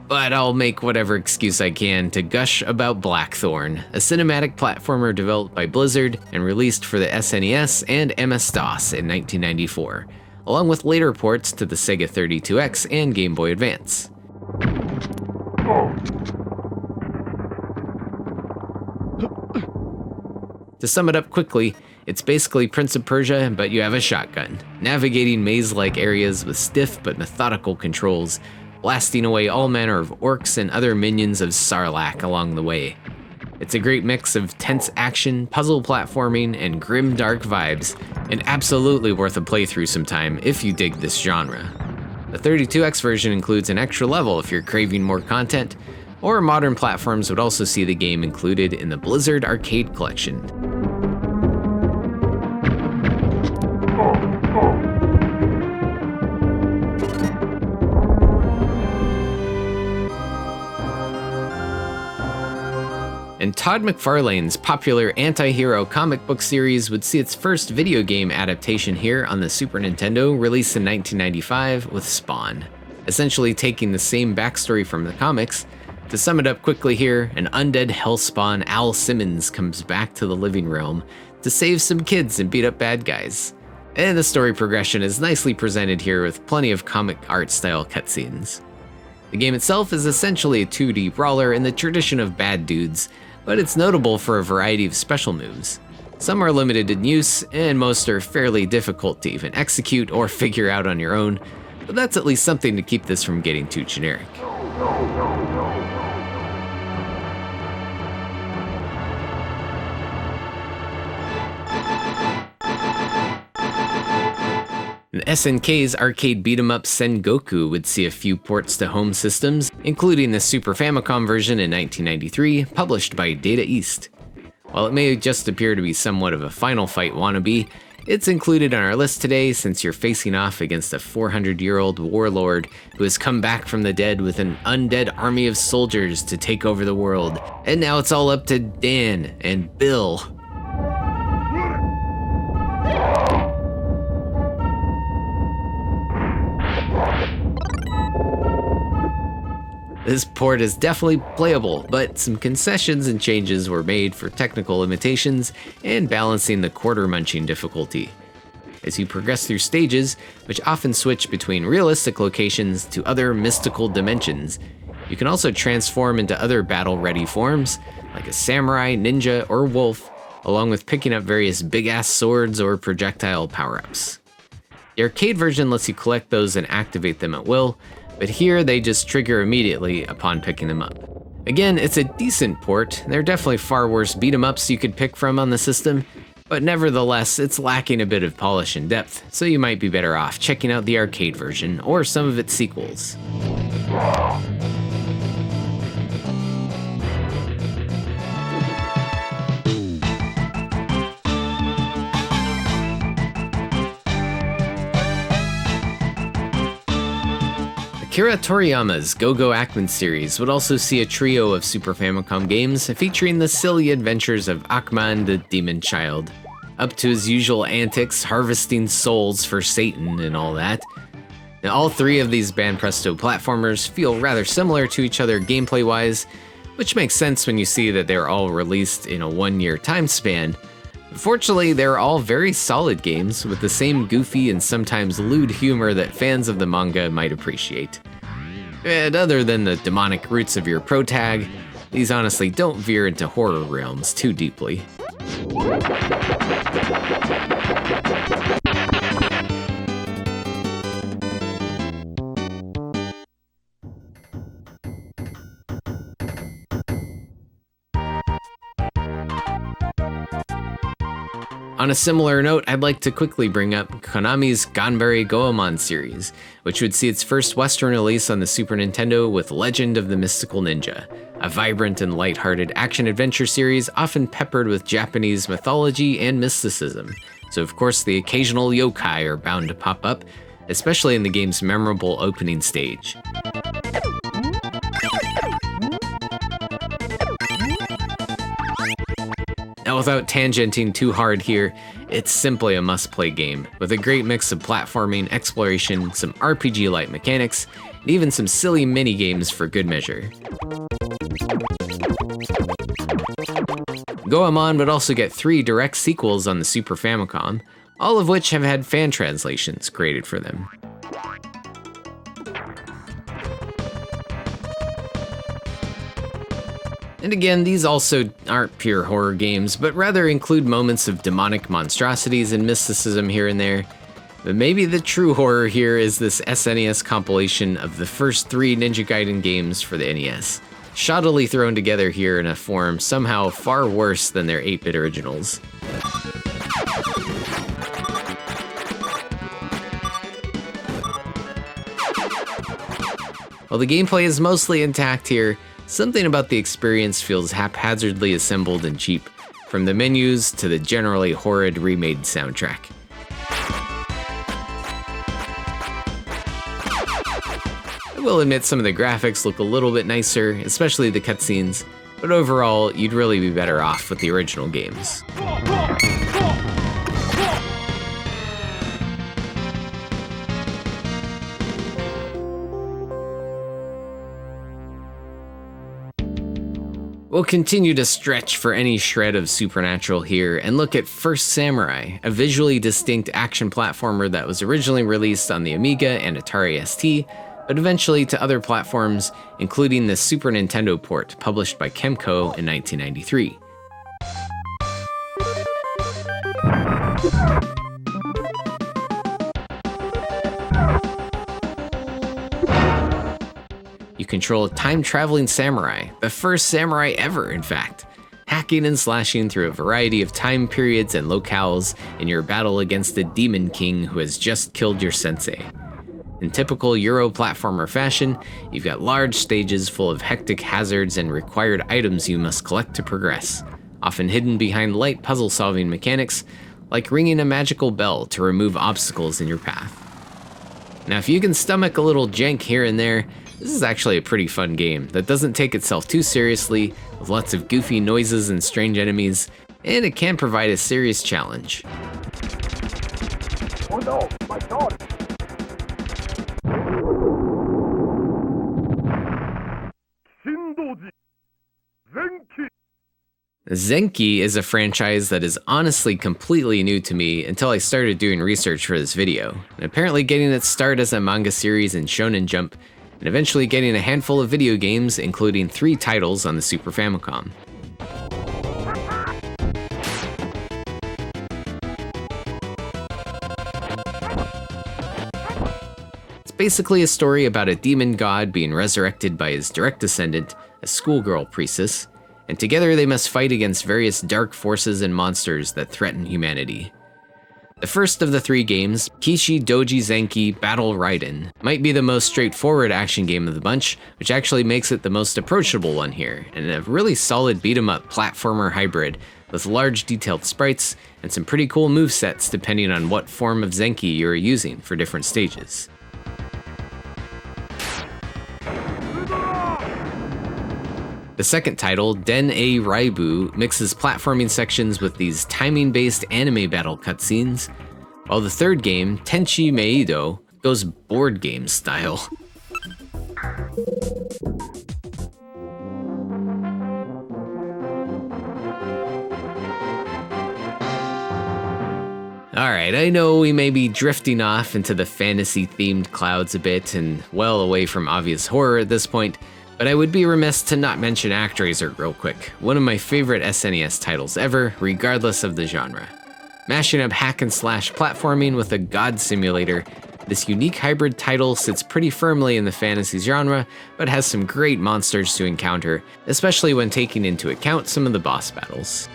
But I'll make whatever excuse I can to gush about Blackthorn, a cinematic platformer developed by Blizzard and released for the SNES and MS-DOS in 1994, along with later ports to the Sega 32X and Game Boy Advance. To sum it up quickly, it's basically Prince of Persia, but you have a shotgun, navigating maze-like areas with stiff but methodical controls, blasting away all manner of orcs and other minions of Sarlacc along the way. It's a great mix of tense action, puzzle platforming, and grim dark vibes, and absolutely worth a playthrough sometime if you dig this genre. The 32X version includes an extra level if you're craving more content, or modern platforms would also see the game included in the Blizzard Arcade Collection. And Todd McFarlane's popular anti-hero comic book series would see its first video game adaptation here on the Super Nintendo, released in 1995 with Spawn, essentially taking the same backstory from the comics. To sum it up quickly here, an undead hellspawn Al Simmons comes back to the living realm to save some kids and beat up bad guys. And the story progression is nicely presented here with plenty of comic art style cutscenes. The game itself is essentially a 2D brawler in the tradition of Bad Dudes, but it's notable for a variety of special moves. Some are limited in use, and most are fairly difficult to even execute or figure out on your own, but that's at least something to keep this from getting too generic. And SNK's arcade beat-em-up Sengoku would see a few ports to home systems, including the Super Famicom version in 1993, published by Data East. While it may just appear to be somewhat of a Final Fight wannabe, it's included on our list today since you're facing off against a 400-year-old warlord who has come back from the dead with an undead army of soldiers to take over the world. And now it's all up to Dan and Bill. This port is definitely playable, but some concessions and changes were made for technical limitations and balancing the quarter-munching difficulty. As you progress through stages, which often switch between realistic locations to other mystical dimensions, you can also transform into other battle-ready forms, like a samurai, ninja, or wolf, along with picking up various big-ass swords or projectile power-ups. The arcade version lets you collect those and activate them at will, but here they just trigger immediately upon picking them up. Again, it's a decent port. There are definitely far worse beat-em-ups you could pick from on the system, but nevertheless, it's lacking a bit of polish and depth, so you might be better off checking out the arcade version or some of its sequels. Akira Toriyama's Go-Go Ackman series would also see a trio of Super Famicom games featuring the silly adventures of Ackman the Demon Child. Up to his usual antics, harvesting souls for Satan and all that. Now, all three of these Banpresto platformers feel rather similar to each other gameplay-wise, which makes sense when you see that they're all released in a 1-year time span. Fortunately, they're all very solid games with the same goofy and sometimes lewd humor that fans of the manga might appreciate. And other than the demonic roots of your protag, these honestly don't veer into horror realms too deeply. On a similar note, I'd like to quickly bring up Konami's Ganbare Goemon series, which would see its first Western release on the Super Nintendo with Legend of the Mystical Ninja, a vibrant and lighthearted action-adventure series often peppered with Japanese mythology and mysticism, so of course the occasional yokai are bound to pop up, especially in the game's memorable opening stage. Now, without tangenting too hard here, it's simply a must-play game, with a great mix of platforming, exploration, some RPG-like mechanics, and even some silly mini-games for good measure. Goemon would also get 3 direct sequels on the Super Famicom, all of which have had fan translations created for them. And again, these also aren't pure horror games, but rather include moments of demonic monstrosities and mysticism here and there. But maybe the true horror here is this SNES compilation of the first 3 Ninja Gaiden games for the NES, shoddily thrown together here in a form somehow far worse than their 8-bit originals. While the gameplay is mostly intact here, something about the experience feels haphazardly assembled and cheap, from the menus to the generally horrid remade soundtrack. I will admit some of the graphics look a little bit nicer, especially the cutscenes, but overall, you'd really be better off with the original games. We'll continue to stretch for any shred of supernatural here and look at First Samurai, a visually distinct action platformer that was originally released on the Amiga and Atari ST, but eventually to other platforms, including the Super Nintendo port published by Kemco in 1993. You control a time-traveling samurai, the first samurai ever, in fact, hacking and slashing through a variety of time periods and locales in your battle against the Demon King who has just killed your sensei. In typical Euro platformer fashion, you've got large stages full of hectic hazards and required items you must collect to progress, often hidden behind light puzzle-solving mechanics, like ringing a magical bell to remove obstacles in your path. Now, if you can stomach a little jank here and there, this is actually a pretty fun game that doesn't take itself too seriously, with lots of goofy noises and strange enemies, and it can provide a serious challenge. Oh no, my dog! Shindoji Zenki! Zenki is a franchise that is honestly completely new to me until I started doing research for this video, and apparently getting its start as a manga series in Shonen Jump, and eventually getting a handful of video games, including 3 titles on the Super Famicom. It's basically a story about a demon god being resurrected by his direct descendant, a schoolgirl priestess, and together they must fight against various dark forces and monsters that threaten humanity. The first of the 3 games, Kishi Doji Zenki Battle Raiden, might be the most straightforward action game of the bunch, which actually makes it the most approachable one here, and a really solid beat-em-up platformer hybrid with large detailed sprites and some pretty cool movesets depending on what form of Zenki you are using for different stages. The second title, Den-A Raibu, mixes platforming sections with these timing-based anime battle cutscenes, while the third game, Tenchi Meido, Goes board game style. Alright, I know we may be drifting off into the fantasy-themed clouds a bit and well away from obvious horror at this point, but I would be remiss to not mention ActRaiser real quick, one of my favorite SNES titles ever, regardless of the genre. Mashing up hack and slash platforming with a god simulator, this unique hybrid title sits pretty firmly in the fantasy genre, but has some great monsters to encounter, especially when taking into account some of the boss battles.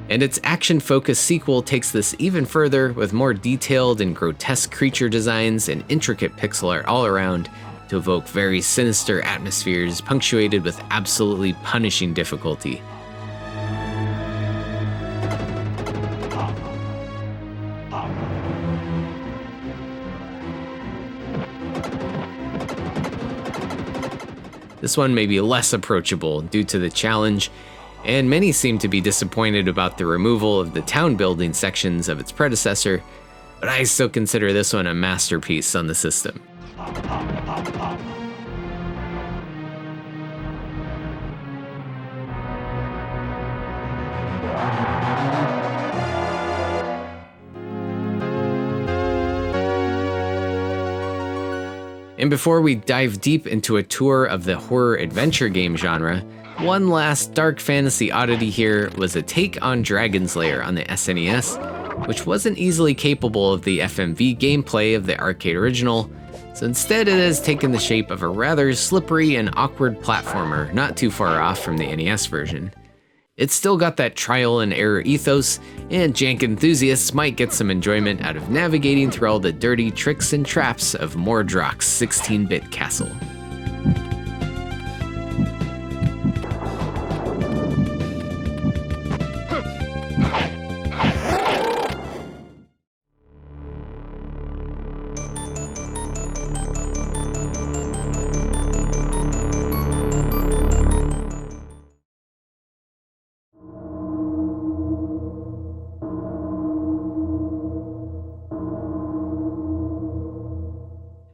And its action-focused sequel takes this even further with more detailed and grotesque creature designs and intricate pixel art all around to evoke very sinister atmospheres punctuated with absolutely punishing difficulty. This one may be less approachable due to the challenge, and many seem to be disappointed about the removal of the town building sections of its predecessor, but I still consider this one a masterpiece on the system. And before we dive deep into a tour of the horror adventure game genre, one last dark fantasy oddity here was a take on Dragon's Lair on the SNES, which wasn't easily capable of the FMV gameplay of the arcade original, so instead it has taken the shape of a rather slippery and awkward platformer not too far off from the NES version. It's still got that trial and error ethos, and jank enthusiasts might get some enjoyment out of navigating through all the dirty tricks and traps of Mordrock's 16-bit castle.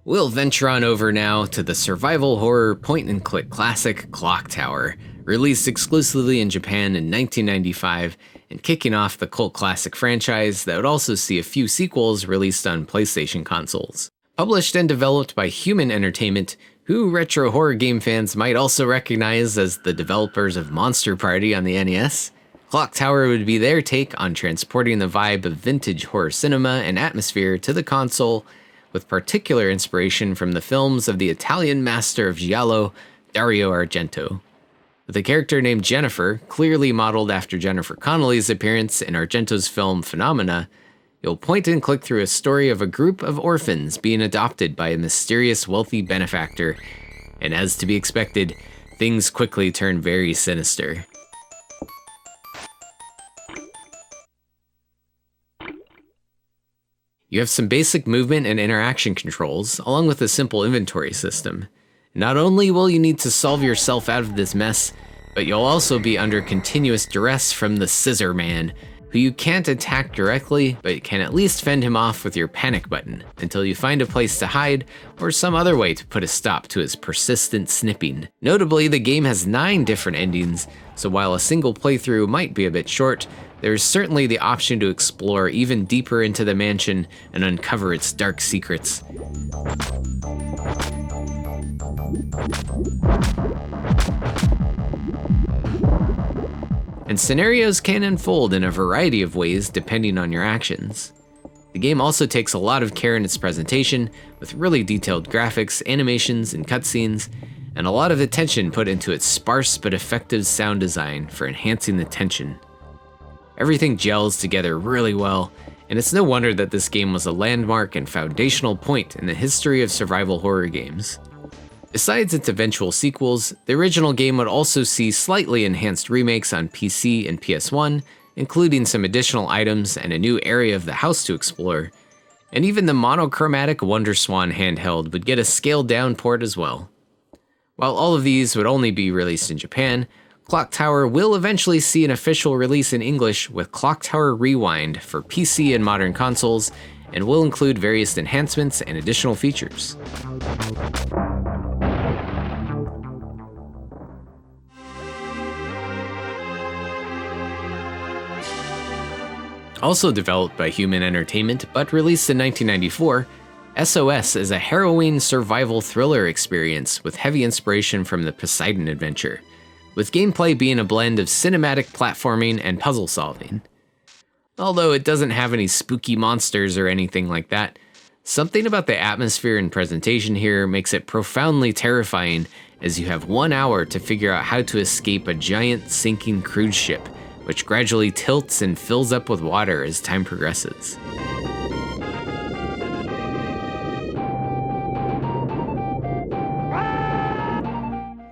We'll venture on over now to the survival horror point-and-click classic Clock Tower, released exclusively in Japan in 1995 and kicking off the cult classic franchise that would also see a few sequels released on PlayStation consoles. Published and developed by Human Entertainment, who retro horror game fans might also recognize as the developers of Monster Party on the NES, Clock Tower would be their take on transporting the vibe of vintage horror cinema and atmosphere to the console, with particular inspiration from the films of the Italian master of giallo, Dario Argento. With a character named Jennifer, clearly modeled after Jennifer Connelly's appearance in Argento's film Phenomena, you'll point and click through a story of a group of orphans being adopted by a mysterious wealthy benefactor, and as to be expected, things quickly turn very sinister. You have some basic movement and interaction controls, along with a simple inventory system. Not only will you need to solve yourself out of this mess, but you'll also be under continuous duress from the Scissor Man, who you can't attack directly, but can at least fend him off with your panic button until you find a place to hide or some other way to put a stop to his persistent snipping. Notably, the game has 9 different endings, so while a single playthrough might be a bit short, there's certainly the option to explore even deeper into the mansion and uncover its dark secrets. And scenarios can unfold in a variety of ways depending on your actions. The game also takes a lot of care in its presentation, with really detailed graphics, animations, and cutscenes, and a lot of attention put into its sparse but effective sound design for enhancing the tension. Everything gels together really well, and it's no wonder that this game was a landmark and foundational point in the history of survival horror games. Besides its eventual sequels, the original game would also see slightly enhanced remakes on PC and PS1, including some additional items and a new area of the house to explore. And even the monochromatic WonderSwan handheld would get a scaled-down port as well. While all of these would only be released in Japan, Clock Tower will eventually see an official release in English with Clock Tower Rewind for PC and modern consoles, and will include various enhancements and additional features. Also developed by Human Entertainment but released in 1994, SOS is a harrowing survival thriller experience with heavy inspiration from the Poseidon adventure, with gameplay being a blend of cinematic platforming and puzzle solving. Although it doesn't have any spooky monsters or anything like that, something about the atmosphere and presentation here makes it profoundly terrifying, as you have 1 hour to figure out how to escape a giant sinking cruise ship, which gradually tilts and fills up with water as time progresses.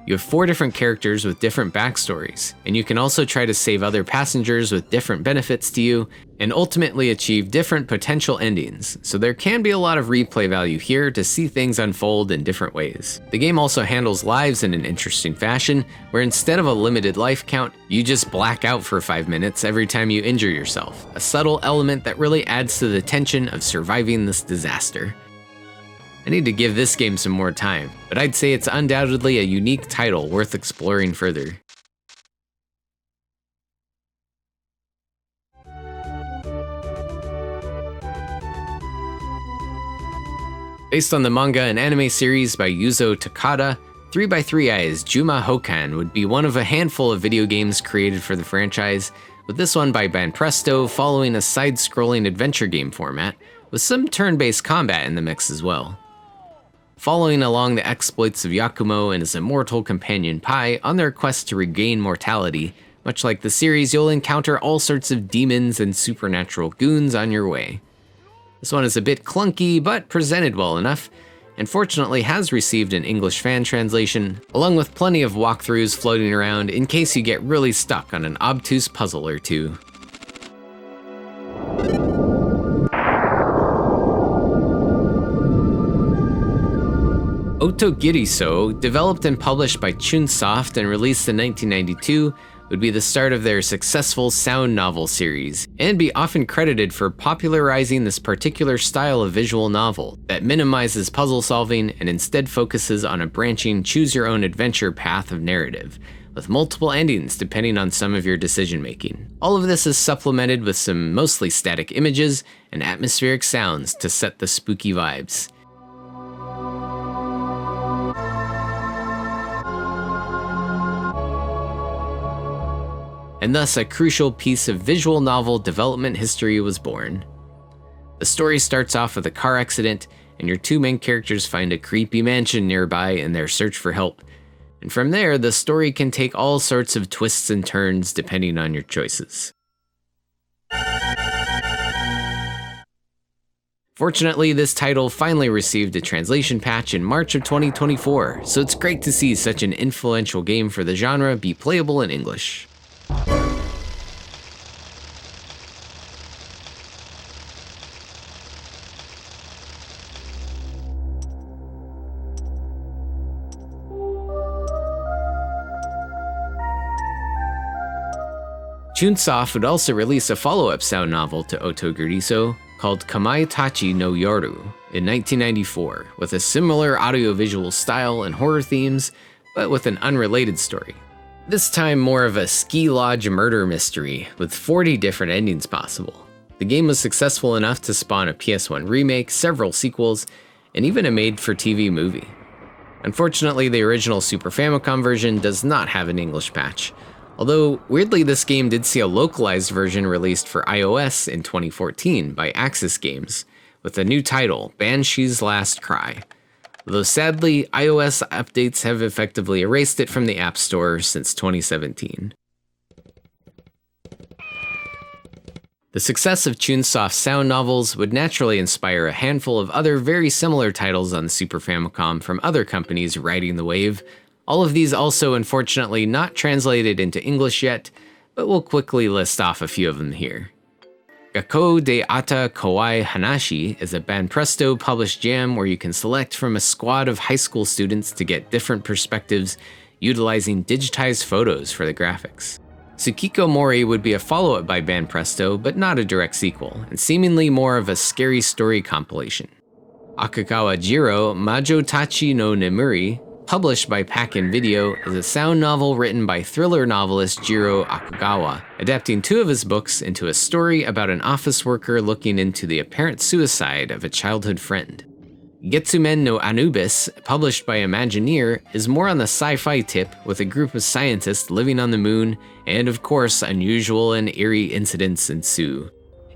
You have 4 different characters with different backstories, and you can also try to save other passengers with different benefits to you, and ultimately achieve different potential endings, so there can be a lot of replay value here to see things unfold in different ways. The game also handles lives in an interesting fashion, where instead of a limited life count, you just black out for 5 minutes every time you injure yourself, a subtle element that really adds to the tension of surviving this disaster. I need to give this game some more time, but I'd say it's undoubtedly a unique title worth exploring further. Based on the manga and anime series by Yuzo Takada, 3x3 Eyes Juma Hokan would be one of a handful of video games created for the franchise, with this one by Banpresto following a side-scrolling adventure game format, with some turn-based combat in the mix as well. Following along the exploits of Yakumo and his immortal companion Pai on their quest to regain mortality, much like the series, you'll encounter all sorts of demons and supernatural goons on your way. This one is a bit clunky, but presented well enough, and fortunately has received an English fan translation, along with plenty of walkthroughs floating around in case you get really stuck on an obtuse puzzle or two. Otogiriso, developed and published by Chunsoft and released in 1992, would be the start of their successful sound novel series, and be often credited for popularizing this particular style of visual novel that minimizes puzzle solving and instead focuses on a branching choose-your-own-adventure path of narrative, with multiple endings depending on some of your decision making. All of this is supplemented with some mostly static images and atmospheric sounds to set the spooky vibes. And thus a crucial piece of visual novel development history was born. The story starts off with a car accident, and your 2 main characters find a creepy mansion nearby in their search for help. And from there, the story can take all sorts of twists and turns depending on your choices. Fortunately, this title finally received a translation patch in March of 2024, so it's great to see such an influential game for the genre be playable in English. Chunsoft would also release a follow-up sound novel to Otogiriso called Kamaitachi no Yoru in 1994, with a similar audiovisual style and horror themes, but with an unrelated story. This time more of a ski lodge murder mystery, with 40 different endings possible. The game was successful enough to spawn a PS1 remake, several sequels, and even a made-for-TV movie. Unfortunately, the original Super Famicom version does not have an English patch, although weirdly this game did see a localized version released for iOS in 2014 by Axis Games, with a new title, Banshee's Last Cry. Though sadly, iOS updates have effectively erased it from the App Store since 2017. The success of Chunsoft's sound novels would naturally inspire a handful of other very similar titles on the Super Famicom from other companies riding the wave. All of these also unfortunately not translated into English yet, but we'll quickly list off a few of them here. Gakkou de Ata Kawaii Hanashi is a Banpresto published jam where you can select from a squad of high school students to get different perspectives utilizing digitized photos for the graphics. Tsukiko Mori would be a follow-up by Banpresto, but not a direct sequel, and seemingly more of a scary story compilation. Akagawa Jiro Majo Tachi no Nemuri, published by Pack-In Video, is a sound novel written by thriller novelist Jiro Akagawa, adapting 2 of his books into a story about an office worker looking into the apparent suicide of a childhood friend. Getsumen no Anubis, published by Imagineer, is more on the sci-fi tip with a group of scientists living on the moon, and of course, unusual and eerie incidents ensue.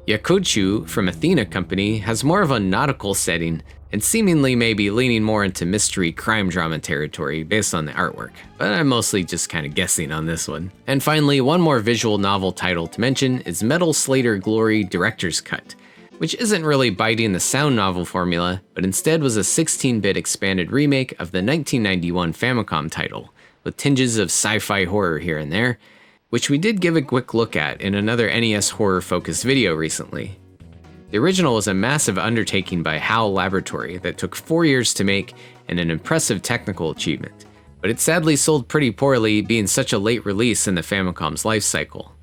Yakochu from Athena Company has more of a nautical setting, and seemingly may be leaning more into mystery crime drama territory based on the artwork, but I'm mostly just kind of guessing on this one. And finally, one more visual novel title to mention is Metal Slater Glory Director's Cut, which isn't really biting the sound novel formula, but instead was a 16-bit expanded remake of the 1991 Famicom title, with tinges of sci-fi horror here and there, which we did give a quick look at in another NES horror-focused video recently. The original was a massive undertaking by HAL Laboratory that took 4 years to make and an impressive technical achievement, but it sadly sold pretty poorly, being such a late release in the Famicom's life cycle.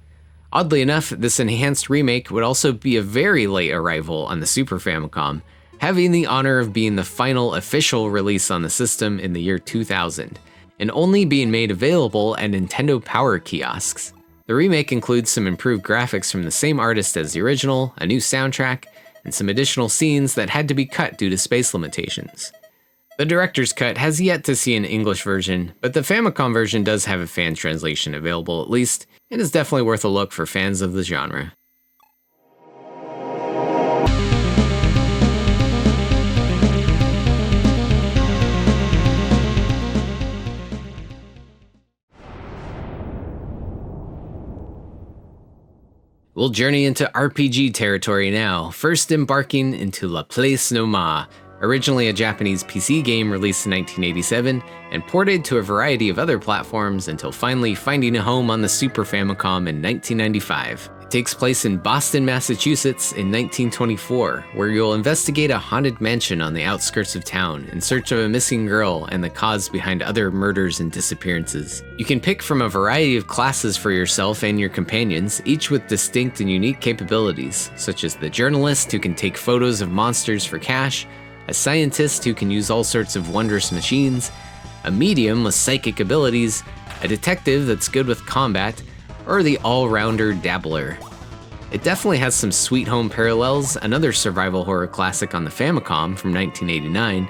Oddly enough, this enhanced remake would also be a very late arrival on the Super Famicom, having the honor of being the final official release on the system in the year 2000, and only being made available at Nintendo Power kiosks. The remake includes some improved graphics from the same artist as the original, a new soundtrack, and some additional scenes that had to be cut due to space limitations. The director's cut has yet to see an English version, but the Famicom version does have a fan translation available at least, and is definitely worth a look for fans of the genre. We'll journey into RPG territory now, first embarking into La Place No Ma, originally a Japanese PC game released in 1987 and ported to a variety of other platforms until finally finding a home on the Super Famicom in 1995. It takes place in Boston, Massachusetts in 1924, where you'll investigate a haunted mansion on the outskirts of town in search of a missing girl and the cause behind other murders and disappearances. You can pick from a variety of classes for yourself and your companions, each with distinct and unique capabilities, such as the journalist who can take photos of monsters for cash, a scientist who can use all sorts of wondrous machines, a medium with psychic abilities, a detective that's good with combat, or the all-rounder dabbler. It definitely has some Sweet Home parallels, another survival horror classic on the Famicom from 1989,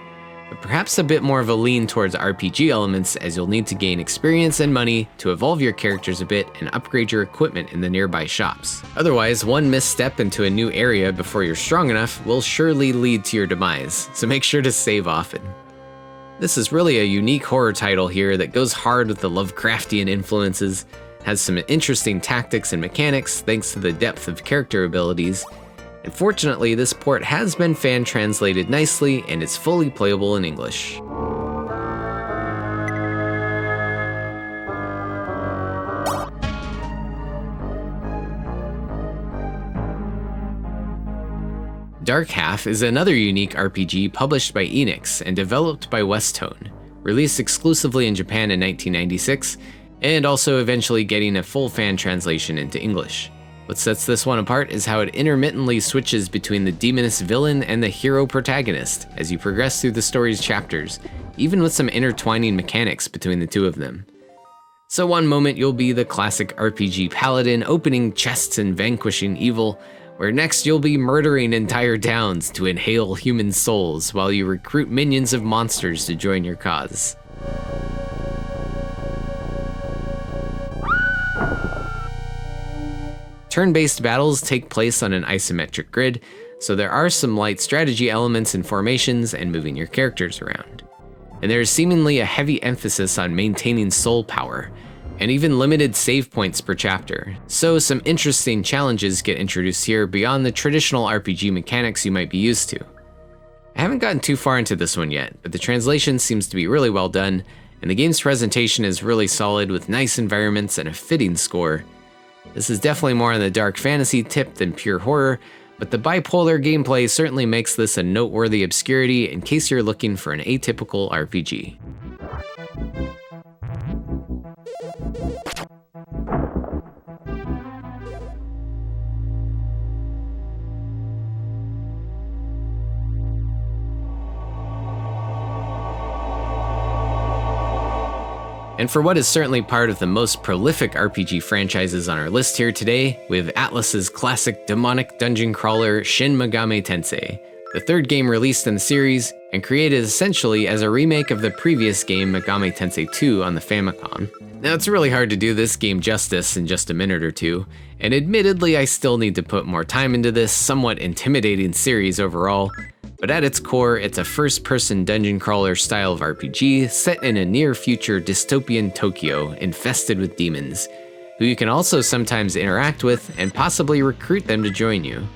but perhaps a bit more of a lean towards RPG elements, as you'll need to gain experience and money to evolve your characters a bit and upgrade your equipment in the nearby shops. Otherwise, one misstep into a new area before you're strong enough will surely lead to your demise, so make sure to save often. This is really a unique horror title here that goes hard with the Lovecraftian influences, has some interesting tactics and mechanics thanks to the depth of character abilities, and fortunately this port has been fan translated nicely and is fully playable in English. Dark Half is another unique RPG published by Enix and developed by Westone, released exclusively in Japan in 1996, and also eventually getting a full fan translation into English. What sets this one apart is how it intermittently switches between the demoness villain and the hero protagonist as you progress through the story's chapters, even with some intertwining mechanics between the two of them. So one moment you'll be the classic RPG paladin opening chests and vanquishing evil, where next you'll be murdering entire towns to inhale human souls while you recruit minions of monsters to join your cause. Turn-based battles take place on an isometric grid, so there are some light strategy elements in formations and moving your characters around. And there is seemingly a heavy emphasis on maintaining soul power, and even limited save points per chapter, so some interesting challenges get introduced here beyond the traditional RPG mechanics you might be used to. I haven't gotten too far into this one yet, but the translation seems to be really well done, and the game's presentation is really solid with nice environments and a fitting score. This is definitely more on the dark fantasy tip than pure horror, but the bipolar gameplay certainly makes this a noteworthy obscurity in case you're looking for an atypical RPG. And for what is certainly part of the most prolific RPG franchises on our list here today, we have Atlus's classic demonic dungeon crawler Shin Megami Tensei, the third game released in the series and created essentially as a remake of the previous game Megami Tensei 2 on the Famicom. Now it's really hard to do this game justice in just a minute or two, and admittedly I still need to put more time into this somewhat intimidating series overall, but at its core, it's a first-person dungeon crawler style of RPG set in a near-future dystopian Tokyo infested with demons, who you can also sometimes interact with and possibly recruit them to join you.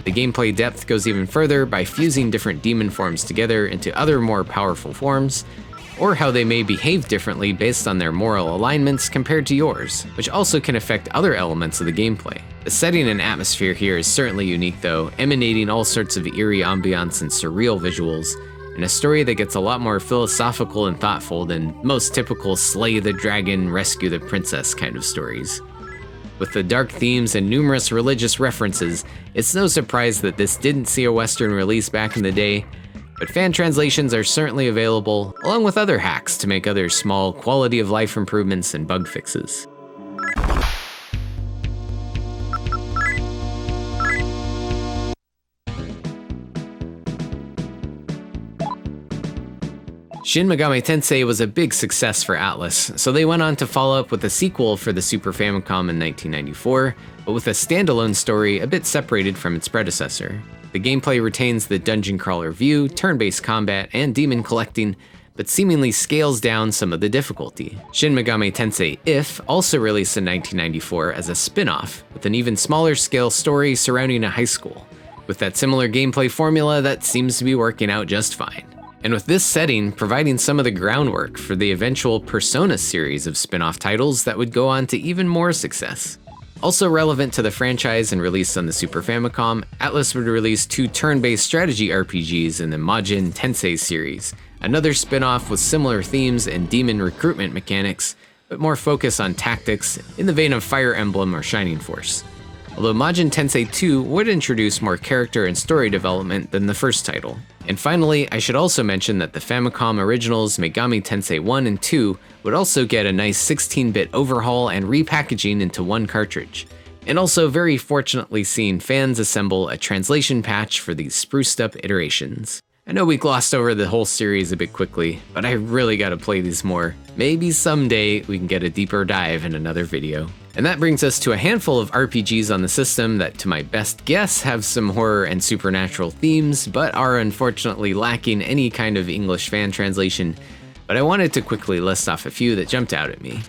The gameplay depth goes even further by fusing different demon forms together into other more powerful forms, or how they may behave differently based on their moral alignments compared to yours, which also can affect other elements of the gameplay. The setting and atmosphere here is certainly unique though, emanating all sorts of eerie ambiance and surreal visuals, and a story that gets a lot more philosophical and thoughtful than most typical slay the dragon, rescue the princess kind of stories. With the dark themes and numerous religious references, it's no surprise that this didn't see a Western release back in the day, but fan translations are certainly available, along with other hacks to make other small quality of life improvements and bug fixes. Shin Megami Tensei was a big success for Atlus, so they went on to follow up with a sequel for the Super Famicom in 1994, but with a standalone story a bit separated from its predecessor. The gameplay retains the dungeon crawler view, turn-based combat, and demon collecting, but seemingly scales down some of the difficulty. Shin Megami Tensei If also released in 1994 as a spin-off, with an even smaller scale story surrounding a high school, with that similar gameplay formula that seems to be working out just fine. And with this setting providing some of the groundwork for the eventual Persona series of spin-off titles that would go on to even more success. Also relevant to the franchise and released on the Super Famicom, Atlus would release 2 turn-based strategy RPGs in the Majin Tensei series, another spin-off with similar themes and demon recruitment mechanics, but more focus on tactics in the vein of Fire Emblem or Shining Force. Although Majin Tensei 2 would introduce more character and story development than the first title. And finally, I should also mention that the Famicom originals Megami Tensei 1 and 2 would also get a nice 16-bit overhaul and repackaging into one cartridge. And also very fortunately seen fans assemble a translation patch for these spruced up iterations. I know we glossed over the whole series a bit quickly, but I really gotta play these more. Maybe someday we can get a deeper dive in another video. And that brings us to a handful of RPGs on the system that, to my best guess, have some horror and supernatural themes, but are unfortunately lacking any kind of English fan translation. But I wanted to quickly list off a few that jumped out at me.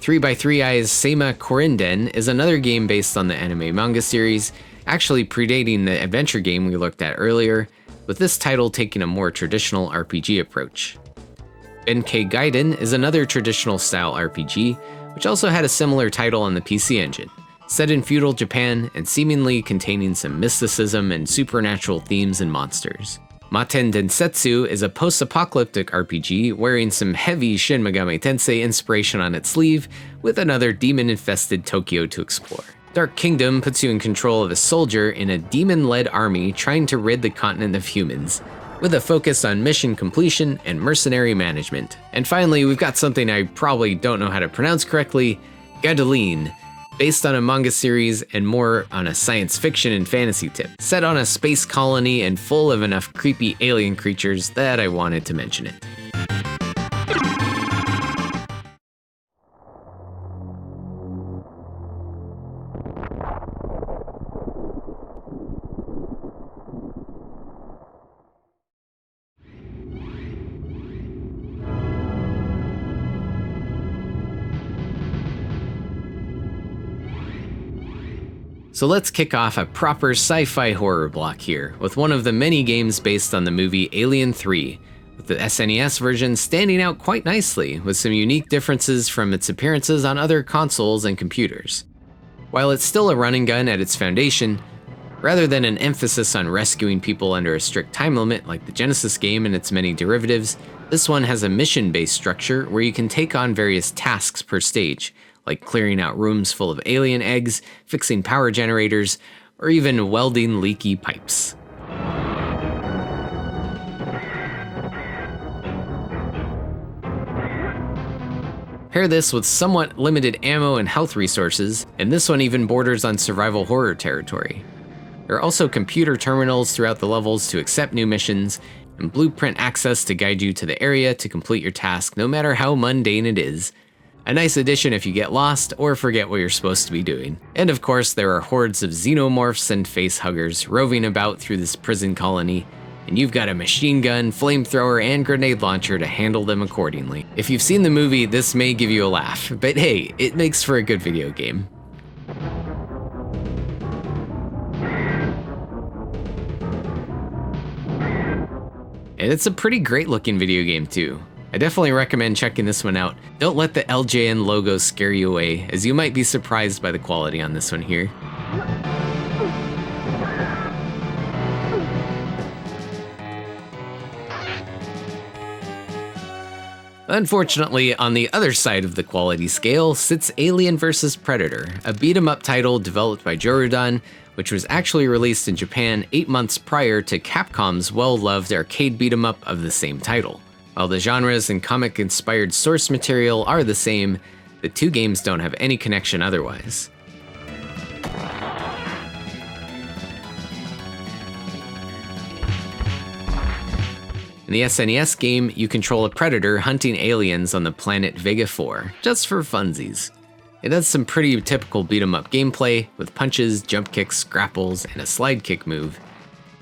3x3i's Seima Korinden is another game based on the anime manga series, actually predating the adventure game we looked at earlier, with this title taking a more traditional RPG approach. Benkei Gaiden is another traditional style RPG, which also had a similar title on the PC Engine, set in feudal Japan and seemingly containing some mysticism and supernatural themes and monsters. Maten Densetsu is a post-apocalyptic RPG wearing some heavy Shin Megami Tensei inspiration on its sleeve, with another demon-infested Tokyo to explore. Dark Kingdom puts you in control of a soldier in a demon-led army trying to rid the continent of humans, with a focus on mission completion and mercenary management. And finally, we've got something I probably don't know how to pronounce correctly, Gadoline, based on a manga series and more on a science fiction and fantasy tip, set on a space colony and full of enough creepy alien creatures that I wanted to mention it. So let's kick off a proper sci-fi horror block here, with one of the many games based on the movie Alien 3, with the SNES version standing out quite nicely, with some unique differences from its appearances on other consoles and computers. While it's still a run and gun at its foundation, rather than an emphasis on rescuing people under a strict time limit like the Genesis game and its many derivatives, this one has a mission-based structure where you can take on various tasks per stage, like clearing out rooms full of alien eggs, fixing power generators, or even welding leaky pipes. Pair this with somewhat limited ammo and health resources, and this one even borders on survival horror territory. There are also computer terminals throughout the levels to accept new missions, and blueprint access to guide you to the area to complete your task, no matter how mundane it is. A nice addition if you get lost or forget what you're supposed to be doing. And of course, there are hordes of xenomorphs and facehuggers roving about through this prison colony, and you've got a machine gun, flamethrower, and grenade launcher to handle them accordingly. If you've seen the movie, this may give you a laugh, but hey, it makes for a good video game. And it's a pretty great looking video game too. I definitely recommend checking this one out. Don't let the LJN logo scare you away, as you might be surprised by the quality on this one here. Unfortunately, on the other side of the quality scale sits Alien vs. Predator, a beat-em-up title developed by Jorudan, which was actually released in Japan 8 months prior to Capcom's well-loved arcade beat-em-up of the same title. While the genres and comic-inspired source material are the same, the two games don't have any connection otherwise. In the SNES game, you control a predator hunting aliens on the planet Vega 4, just for funsies. It has some pretty typical beat-em-up gameplay, with punches, jump kicks, grapples, and a slide kick move.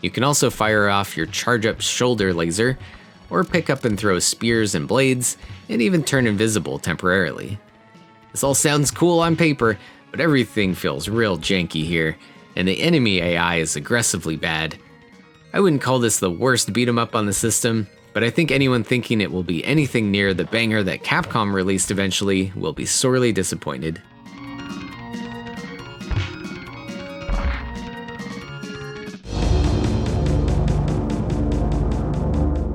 You can also fire off your charge-up shoulder laser, or pick up and throw spears and blades, and even turn invisible temporarily. This all sounds cool on paper, but everything feels real janky here, and the enemy AI is aggressively bad. I wouldn't call this the worst beat-em-up on the system, but I think anyone thinking it will be anything near the banger that Capcom released eventually will be sorely disappointed.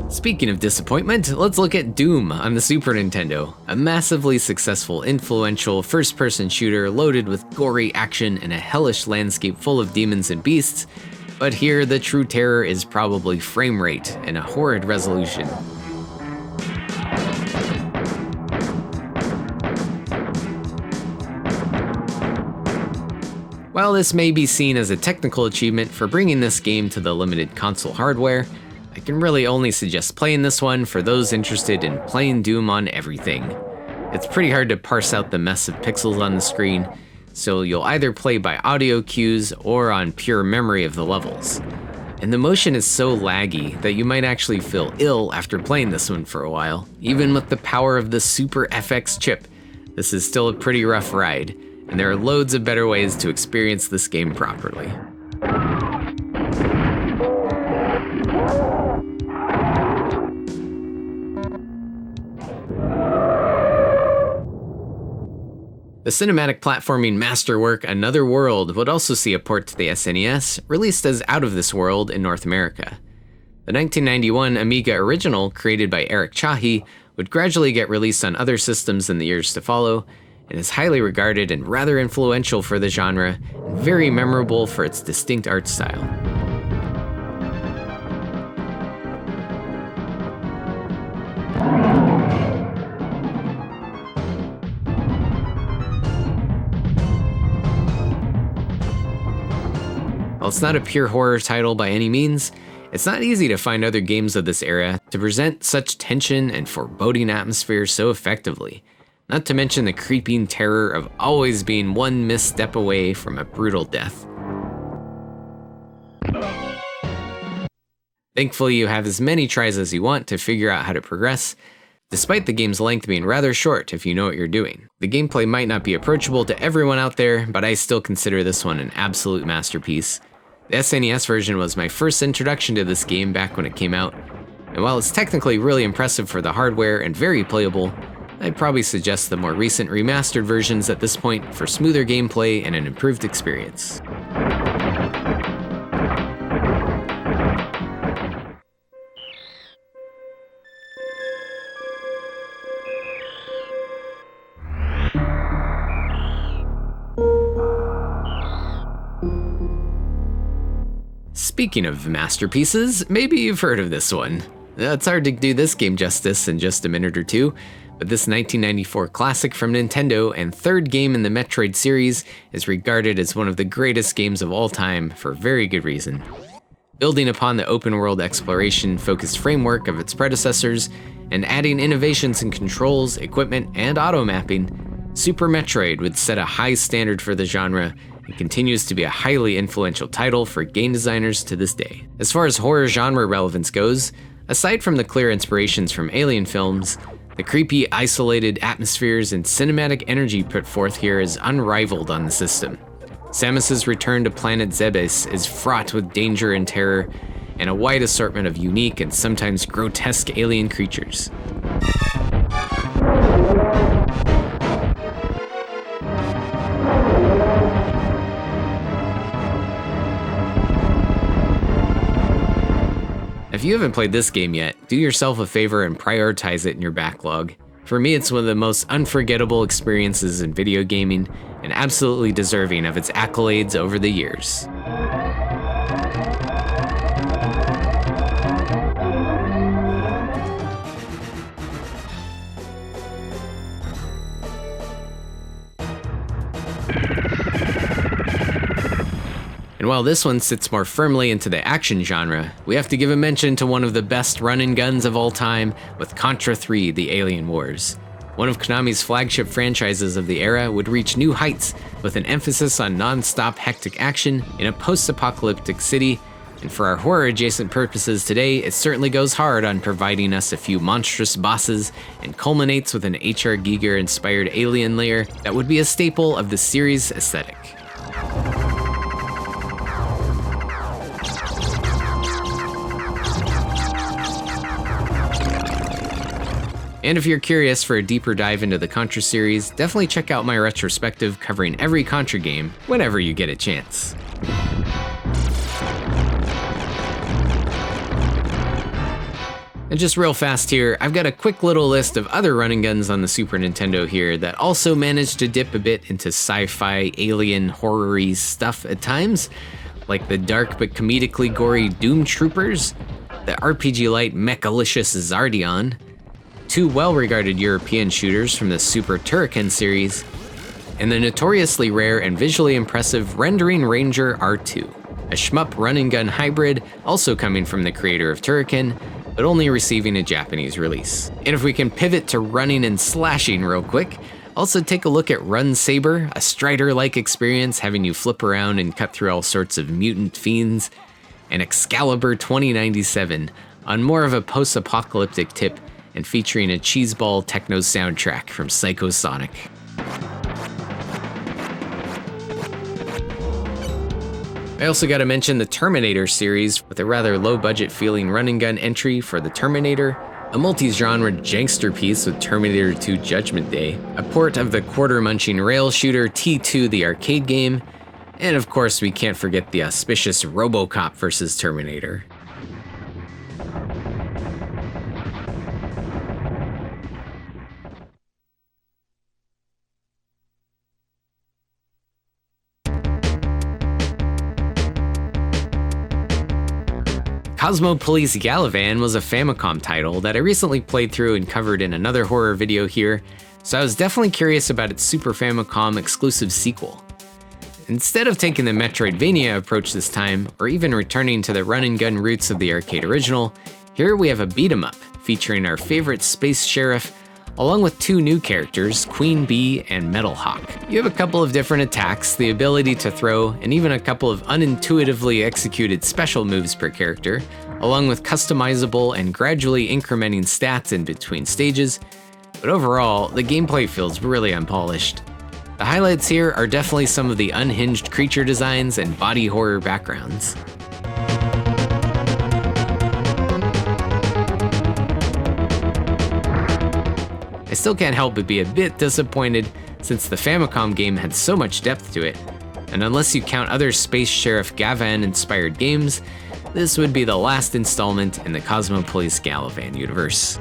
Speaking of disappointment, let's look at Doom on the Super Nintendo, a massively successful, influential first-person shooter loaded with gory action and a hellish landscape full of demons and beasts. But here, the true terror is probably frame rate and a horrid resolution. While this may be seen as a technical achievement for bringing this game to the limited console hardware, I can really only suggest playing this one for those interested in playing Doom on everything. It's pretty hard to parse out the mess of pixels on the screen, so you'll either play by audio cues or on pure memory of the levels. And the motion is so laggy that you might actually feel ill after playing this one for a while. Even with the power of the Super FX chip, this is still a pretty rough ride, and there are loads of better ways to experience this game properly. The cinematic platforming masterwork Another World would also see a port to the SNES, released as Out of This World in North America. The 1991 Amiga original, created by Eric Chahi, would gradually get released on other systems in the years to follow, and is highly regarded and rather influential for the genre, and very memorable for its distinct art style. While it's not a pure horror title by any means, it's not easy to find other games of this era to present such tension and foreboding atmosphere so effectively, not to mention the creeping terror of always being one misstep away from a brutal death. Thankfully, you have as many tries as you want to figure out how to progress, despite the game's length being rather short if you know what you're doing. The gameplay might not be approachable to everyone out there, but I still consider this one an absolute masterpiece. The SNES version was my first introduction to this game back when it came out, and while it's technically really impressive for the hardware and very playable, I'd probably suggest the more recent remastered versions at this point for smoother gameplay and an improved experience. Speaking of masterpieces, maybe you've heard of this one. It's hard to do this game justice in just a minute or two, but this 1994 classic from Nintendo and third game in the Metroid series is regarded as one of the greatest games of all time for very good reason. Building upon the open-world exploration-focused framework of its predecessors and adding innovations in controls, equipment, and auto-mapping, Super Metroid would set a high standard for the genre and continues to be a highly influential title for game designers to this day. As far as horror genre relevance goes, aside from the clear inspirations from Alien films, the creepy, isolated atmospheres and cinematic energy put forth here is unrivaled on the system. Samus's return to planet Zebes is fraught with danger and terror, and a wide assortment of unique and sometimes grotesque alien creatures. If you haven't played this game yet, do yourself a favor and prioritize it in your backlog. For me, it's one of the most unforgettable experiences in video gaming and absolutely deserving of its accolades over the years. And while this one sits more firmly into the action genre, we have to give a mention to one of the best run-and-guns of all time with Contra 3: The Alien Wars. One of Konami's flagship franchises of the era would reach new heights with an emphasis on non-stop hectic action in a post-apocalyptic city, and for our horror-adjacent purposes today, it certainly goes hard on providing us a few monstrous bosses and culminates with an H.R. Giger-inspired alien lair that would be a staple of the series' aesthetic. And if you're curious for a deeper dive into the Contra series, definitely check out my retrospective covering every Contra game whenever you get a chance. And just real fast here, I've got a quick little list of other run and guns on the Super Nintendo here that also managed to dip a bit into sci-fi, alien, horror-y stuff at times, like the dark but comedically gory Doom Troopers, the RPG-light Mechalicious Zardion, two well-regarded European shooters from the Super Turrican series, and the notoriously rare and visually impressive Rendering Ranger R2, a shmup run-and-gun hybrid also coming from the creator of Turrican, but only receiving a Japanese release. And if we can pivot to running and slashing real quick, also take a look at Run Saber, a Strider-like experience having you flip around and cut through all sorts of mutant fiends, and Excalibur 2097, on more of a post-apocalyptic tip and featuring a cheeseball techno soundtrack from Psycho Sonic. I also gotta mention the Terminator series with a rather low-budget feeling run-and-gun entry for the Terminator, a multi-genre jankster piece with Terminator 2 Judgment Day, a port of the quarter-munching rail shooter T2 the arcade game, and of course we can't forget the auspicious RoboCop vs. Terminator. Cosmo Police Galavan was a Famicom title that I recently played through and covered in another horror video here, so I was definitely curious about its Super Famicom exclusive sequel. Instead of taking the Metroidvania approach this time, or even returning to the run-and-gun roots of the arcade original, here we have a beat-em-up featuring our favorite space sheriff, along with two new characters, Queen Bee and Metal Hawk. You have a couple of different attacks, the ability to throw, and even a couple of unintuitively executed special moves per character, along with customizable and gradually incrementing stats in between stages, but overall, the gameplay feels really unpolished. The highlights here are definitely some of the unhinged creature designs and body horror backgrounds. I still can't help but be a bit disappointed since the Famicom game had so much depth to it. And unless you count other Space Sheriff Gavan-inspired games, this would be the last installment in the Cosmopolis Galavan universe.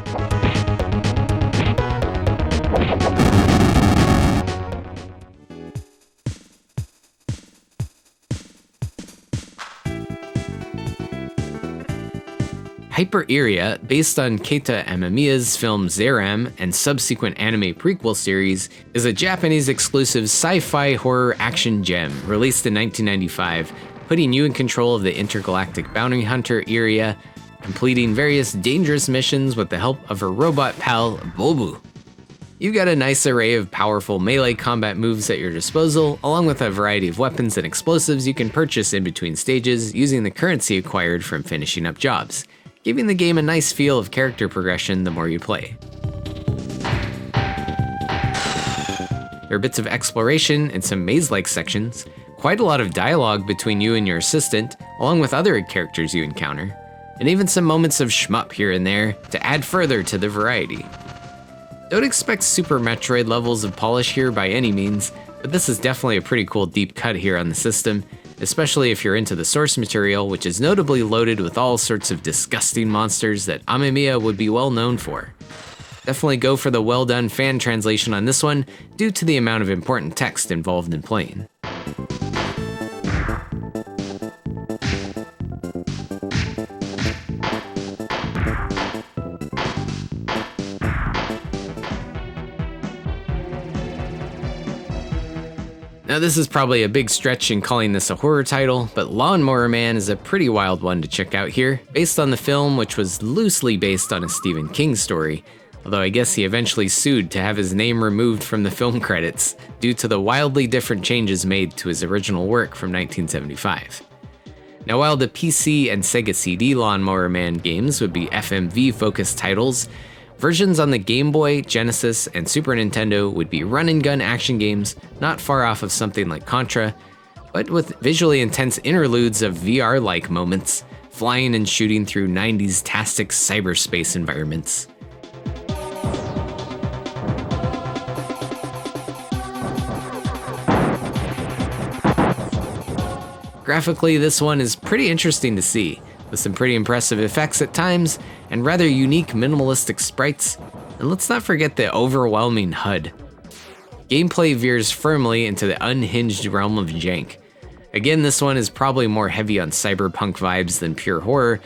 Hyperia, based on Keita Amemiya's film Zeram and subsequent anime prequel series, is a Japanese-exclusive sci-fi horror action gem released in 1995, putting you in control of the intergalactic bounty hunter Iria, completing various dangerous missions with the help of her robot pal, Bobu. You've got a nice array of powerful melee combat moves at your disposal, along with a variety of weapons and explosives you can purchase in between stages using the currency acquired from finishing up jobs, giving the game a nice feel of character progression the more you play. There are bits of exploration and some maze-like sections, quite a lot of dialogue between you and your assistant, along with other characters you encounter, and even some moments of shmup here and there to add further to the variety. Don't expect Super Metroid levels of polish here by any means, but this is definitely a pretty cool deep cut here on the system, especially if you're into the source material, which is notably loaded with all sorts of disgusting monsters that Amemiya would be well known for. Definitely go for the well done fan translation on this one, due to the amount of important text involved in playing. Now this is probably a big stretch in calling this a horror title, but Lawnmower Man is a pretty wild one to check out here, based on the film which was loosely based on a Stephen King story, although I guess he eventually sued to have his name removed from the film credits due to the wildly different changes made to his original work from 1975. Now while the PC and Sega CD Lawnmower Man games would be FMV-focused titles, versions on the Game Boy, Genesis, and Super Nintendo would be run-and-gun action games, not far off of something like Contra, but with visually intense interludes of VR-like moments, flying and shooting through 90s-tastic cyberspace environments. Graphically, this one is pretty interesting to see, with some pretty impressive effects at times, and rather unique minimalistic sprites, and let's not forget the overwhelming HUD. Gameplay veers firmly into the unhinged realm of jank. Again, this one is probably more heavy on cyberpunk vibes than pure horror,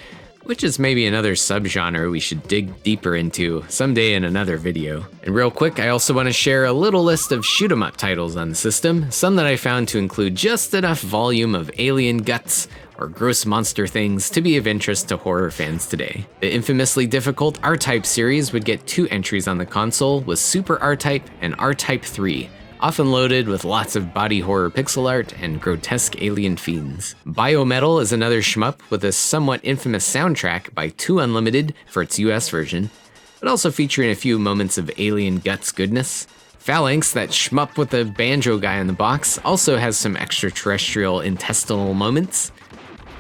which is maybe another subgenre we should dig deeper into someday in another video. And real quick, I also want to share a little list of shoot-'em-up titles on the system, some that I found to include just enough volume of alien guts or gross monster things to be of interest to horror fans today. The infamously difficult R-Type series would get 2 entries on the console, with Super R-Type and R-Type 3, often loaded with lots of body horror pixel art and grotesque alien fiends. Biometal is another shmup with a somewhat infamous soundtrack by 2 Unlimited for its US version, but also featuring a few moments of alien guts goodness. Phalanx, that shmup with the banjo guy in the box, also has some extraterrestrial intestinal moments.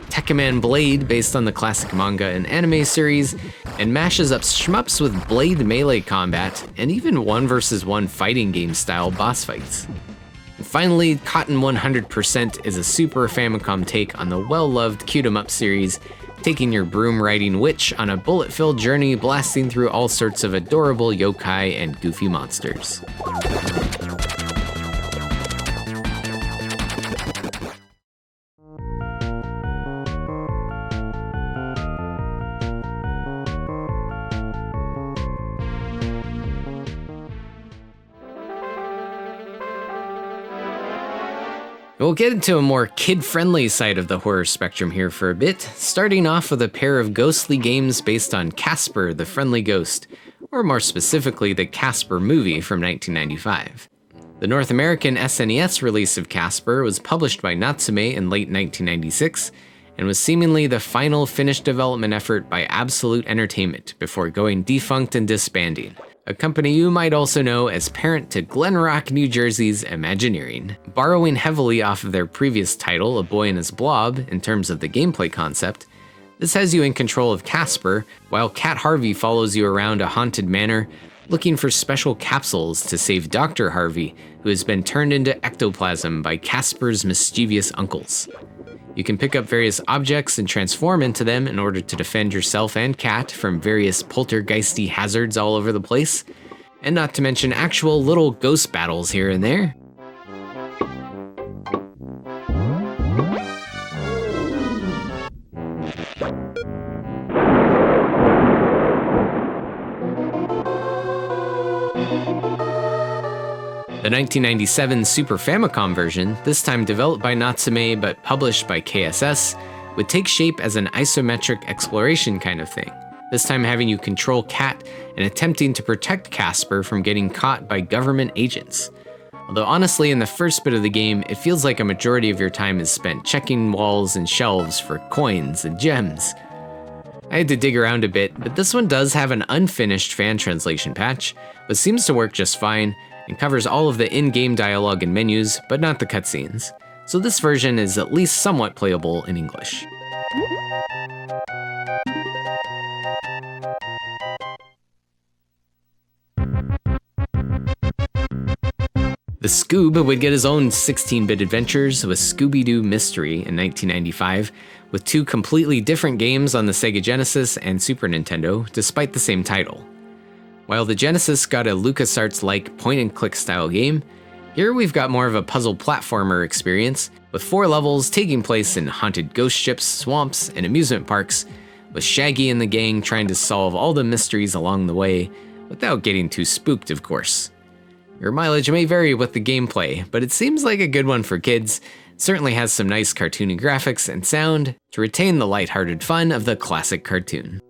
Tekkaman Blade, based on the classic manga and anime series, and mashes up shmups with blade melee combat, and even 1v1 fighting game style boss fights. And finally, Cotton 100% is a Super Famicom take on the well-loved Cute-em-up series, taking your broom-riding witch on a bullet-filled journey blasting through all sorts of adorable yokai and goofy monsters. We'll get into a more kid-friendly side of the horror spectrum here for a bit, starting off with a pair of ghostly games based on Casper the Friendly Ghost, or more specifically the Casper movie from 1995. The North American SNES release of Casper was published by Natsume in late 1996, and was seemingly the final finished development effort by Absolute Entertainment before going defunct and disbanding, a company you might also know as parent to Glen Rock, New Jersey's Imagineering. Borrowing heavily off of their previous title, A Boy and His Blob, in terms of the gameplay concept, this has you in control of Casper, while Cat Harvey follows you around a haunted manor, looking for special capsules to save Dr. Harvey, who has been turned into ectoplasm by Casper's mischievous uncles. You can pick up various objects and transform into them in order to defend yourself and Cat from various poltergeisty hazards all over the place, and not to mention actual little ghost battles here and there. The 1997 Super Famicom version, this time developed by Natsume but published by KSS, would take shape as an isometric exploration kind of thing, this time having you control Cat and attempting to protect Casper from getting caught by government agents. Although honestly, in the first bit of the game, it feels like a majority of your time is spent checking walls and shelves for coins and gems. I had to dig around a bit, but this one does have an unfinished fan translation patch, but seems to work just fine, and covers all of the in-game dialogue and menus, but not the cutscenes. So this version is at least somewhat playable in English. The Scoob would get his own 16-bit adventures with Scooby-Doo Mystery in 1995, with two completely different games on the Sega Genesis and Super Nintendo, despite the same title. While the Genesis got a LucasArts-like point-and-click style game, here we've got more of a puzzle platformer experience, with 4 levels taking place in haunted ghost ships, swamps, and amusement parks, with Shaggy and the gang trying to solve all the mysteries along the way, without getting too spooked, of course. Your mileage may vary with the gameplay, but it seems like a good one for kids. It certainly has some nice cartoony graphics and sound to retain the lighthearted fun of the classic cartoon.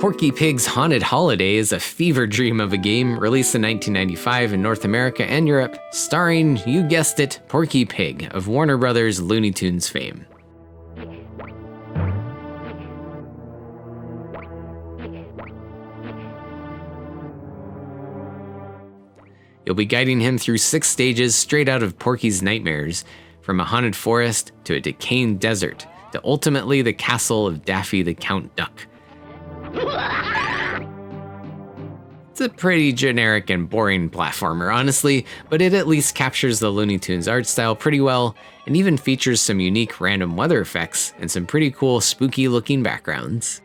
Porky Pig's Haunted Holiday is a fever dream of a game released in 1995 in North America and Europe, starring, you guessed it, Porky Pig of Warner Brothers Looney Tunes fame. You'll be guiding him through 6 stages straight out of Porky's nightmares, from a haunted forest to a decaying desert, to ultimately the castle of Daffy the Count Duck. It's a pretty generic and boring platformer, honestly, but it at least captures the Looney Tunes art style pretty well, and even features some unique random weather effects and some pretty cool spooky looking backgrounds.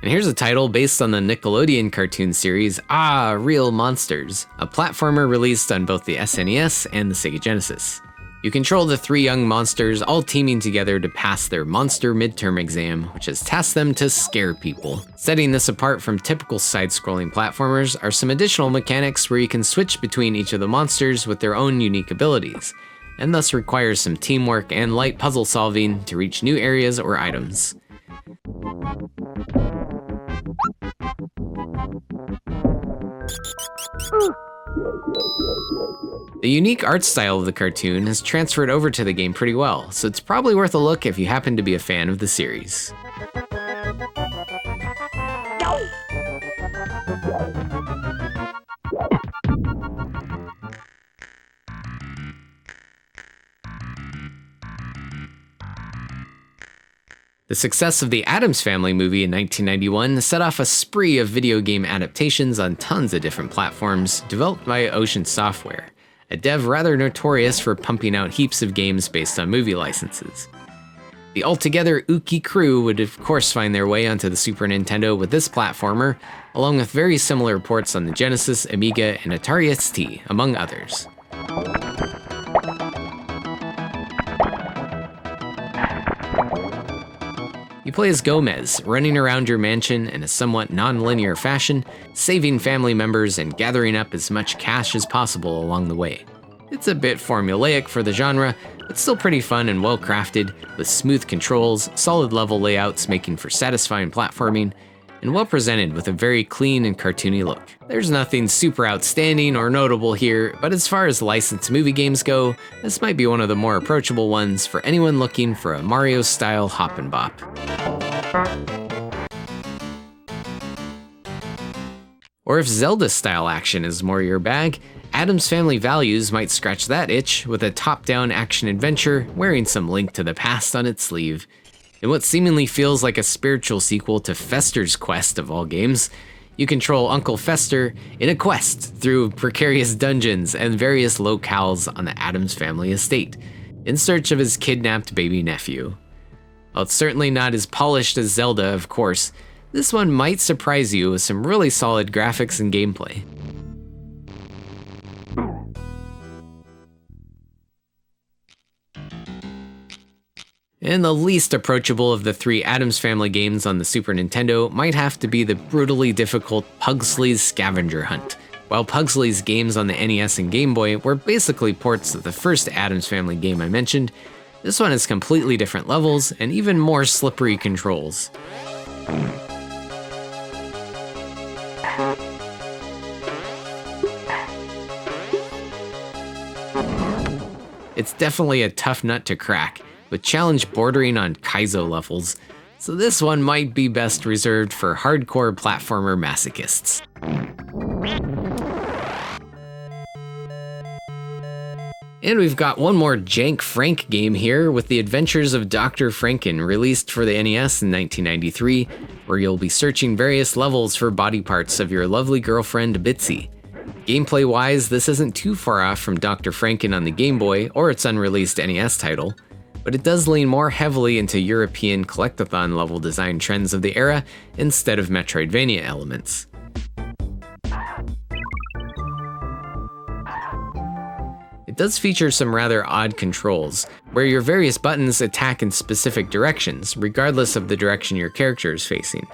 And here's a title based on the Nickelodeon cartoon series Real Monsters, a platformer released on both the SNES and the Sega Genesis. You control the 3 young monsters all teaming together to pass their monster midterm exam, which has tasked them to scare people. Setting this apart from typical side-scrolling platformers are some additional mechanics where you can switch between each of the monsters with their own unique abilities, and thus requires some teamwork and light puzzle solving to reach new areas or items. The unique art style of the cartoon has transferred over to the game pretty well, so it's probably worth a look if you happen to be a fan of the series. The success of the Addams Family movie in 1991 set off a spree of video game adaptations on tons of different platforms developed by Ocean Software, a dev rather notorious for pumping out heaps of games based on movie licenses. The altogether Uki crew would of course find their way onto the Super Nintendo with this platformer, along with very similar ports on the Genesis, Amiga, and Atari ST, among others. You play as Gomez, running around your mansion in a somewhat non-linear fashion, saving family members and gathering up as much cash as possible along the way. It's a bit formulaic for the genre, but still pretty fun and well-crafted, with smooth controls, solid level layouts making for satisfying platforming, and well-presented with a very clean and cartoony look. There's nothing super outstanding or notable here, but as far as licensed movie games go, this might be one of the more approachable ones for anyone looking for a Mario-style hop and bop. Or if Zelda-style action is more your bag, Addams Family Values might scratch that itch with a top-down action-adventure wearing some Link to the Past on its sleeve. In what seemingly feels like a spiritual sequel to Fester's Quest of all games, you control Uncle Fester in a quest through precarious dungeons and various locales on the Addams Family estate, in search of his kidnapped baby nephew. While it's certainly not as polished as Zelda, of course, this one might surprise you with some really solid graphics and gameplay. And the least approachable of the three Addams Family games on the Super Nintendo might have to be the brutally difficult Pugsley's Scavenger Hunt. While Pugsley's games on the NES and Game Boy were basically ports of the first Addams Family game I mentioned, this one has completely different levels and even more slippery controls. It's definitely a tough nut to crack, with challenge bordering on Kaizo levels, so this one might be best reserved for hardcore platformer masochists. And we've got one more Jank Frank game here with The Adventures of Dr. Franken, released for the NES in 1993, where you'll be searching various levels for body parts of your lovely girlfriend Bitsy. Gameplay-wise, this isn't too far off from Dr. Franken on the Game Boy or its unreleased NES title, but it does lean more heavily into European collectathon level design trends of the era instead of Metroidvania elements. It does feature some rather odd controls, where your various buttons attack in specific directions, regardless of the direction your character is facing.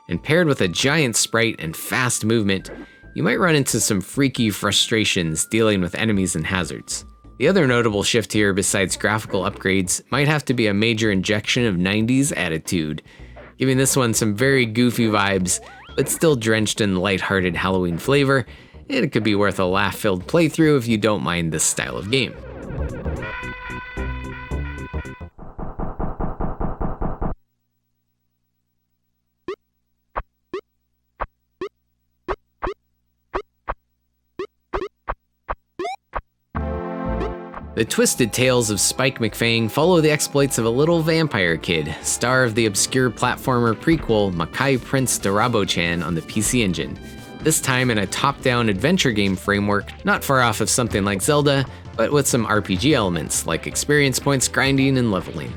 And paired with a giant sprite and fast movement, you might run into some freaky frustrations dealing with enemies and hazards. The other notable shift here, besides graphical upgrades, might have to be a major injection of 90s attitude, giving this one some very goofy vibes, but still drenched in lighthearted Halloween flavor, and it could be worth a laugh-filled playthrough if you don't mind this style of game. The twisted tales of Spike McFang follow the exploits of a little vampire kid, star of the obscure platformer prequel Makai Prince Darabo-chan on the PC Engine, this time in a top-down adventure game framework not far off of something like Zelda, but with some RPG elements like experience points grinding and leveling.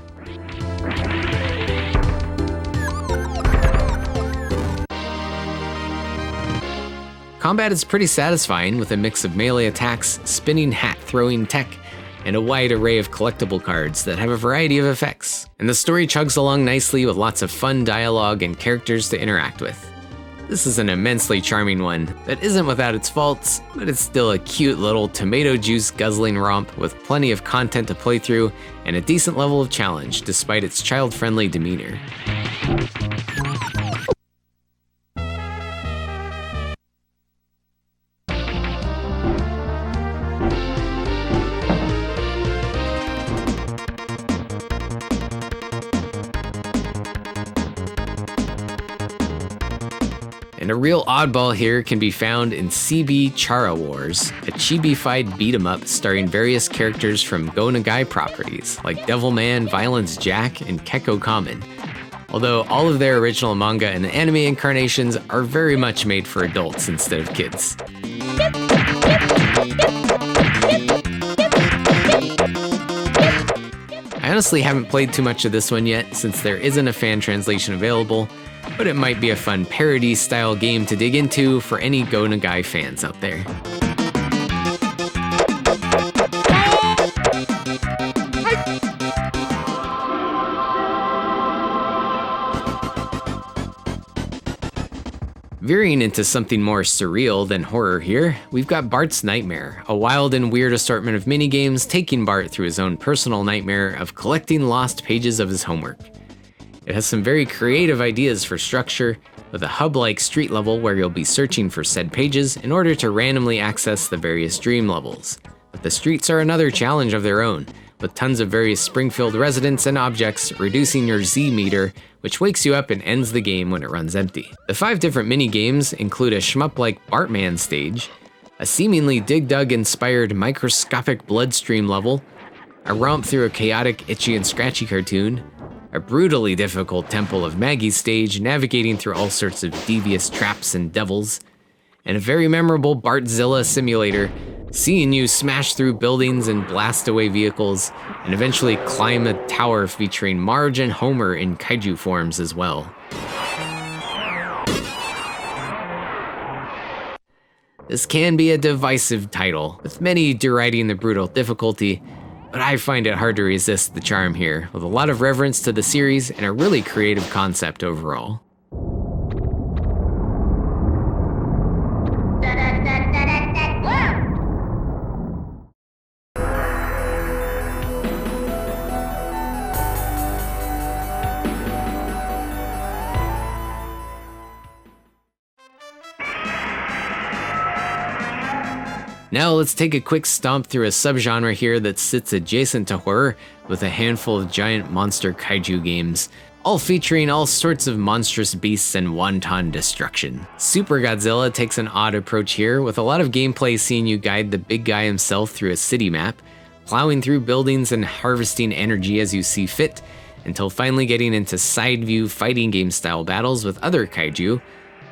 Combat is pretty satisfying with a mix of melee attacks, spinning hat-throwing tech, and a wide array of collectible cards that have a variety of effects. And the story chugs along nicely with lots of fun dialogue and characters to interact with. This is an immensely charming one that isn't without its faults, but it's still a cute little tomato juice guzzling romp with plenty of content to play through and a decent level of challenge despite its child-friendly demeanor. And a real oddball here can be found in CB Chara Wars, a chibi-fied beat-em-up starring various characters from Go Nagai properties like Devilman, Violence Jack, and Kekko Kamen. Although all of their original manga and anime incarnations are very much made for adults instead of kids. I honestly haven't played too much of this one yet since there isn't a fan translation available, but it might be a fun parody-style game to dig into for any Go Nagai fans out there. Veering into something more surreal than horror here, we've got Bart's Nightmare, a wild and weird assortment of minigames taking Bart through his own personal nightmare of collecting lost pages of his homework. It has some very creative ideas for structure, with a hub-like street level where you'll be searching for said pages in order to randomly access the various dream levels. But the streets are another challenge of their own, with tons of various Springfield residents and objects, reducing your Z meter, which wakes you up and ends the game when it runs empty. The 5 different mini-games include a shmup-like Bartman stage, a seemingly Dig Dug-inspired microscopic bloodstream level, a romp through a chaotic Itchy and Scratchy cartoon, a brutally difficult Temple of Maggie stage navigating through all sorts of devious traps and devils, and a very memorable Bartzilla simulator, seeing you smash through buildings and blast away vehicles, and eventually climb a tower featuring Marge and Homer in kaiju forms as well. This can be a divisive title, with many deriding the brutal difficulty, but I find it hard to resist the charm here, with a lot of reverence to the series and a really creative concept overall. Now let's take a quick stomp through a subgenre here that sits adjacent to horror with a handful of giant monster kaiju games, all featuring all sorts of monstrous beasts and wanton destruction. Super Godzilla takes an odd approach here, with a lot of gameplay seeing you guide the big guy himself through a city map, plowing through buildings and harvesting energy as you see fit, until finally getting into side view fighting game style battles with other kaiju,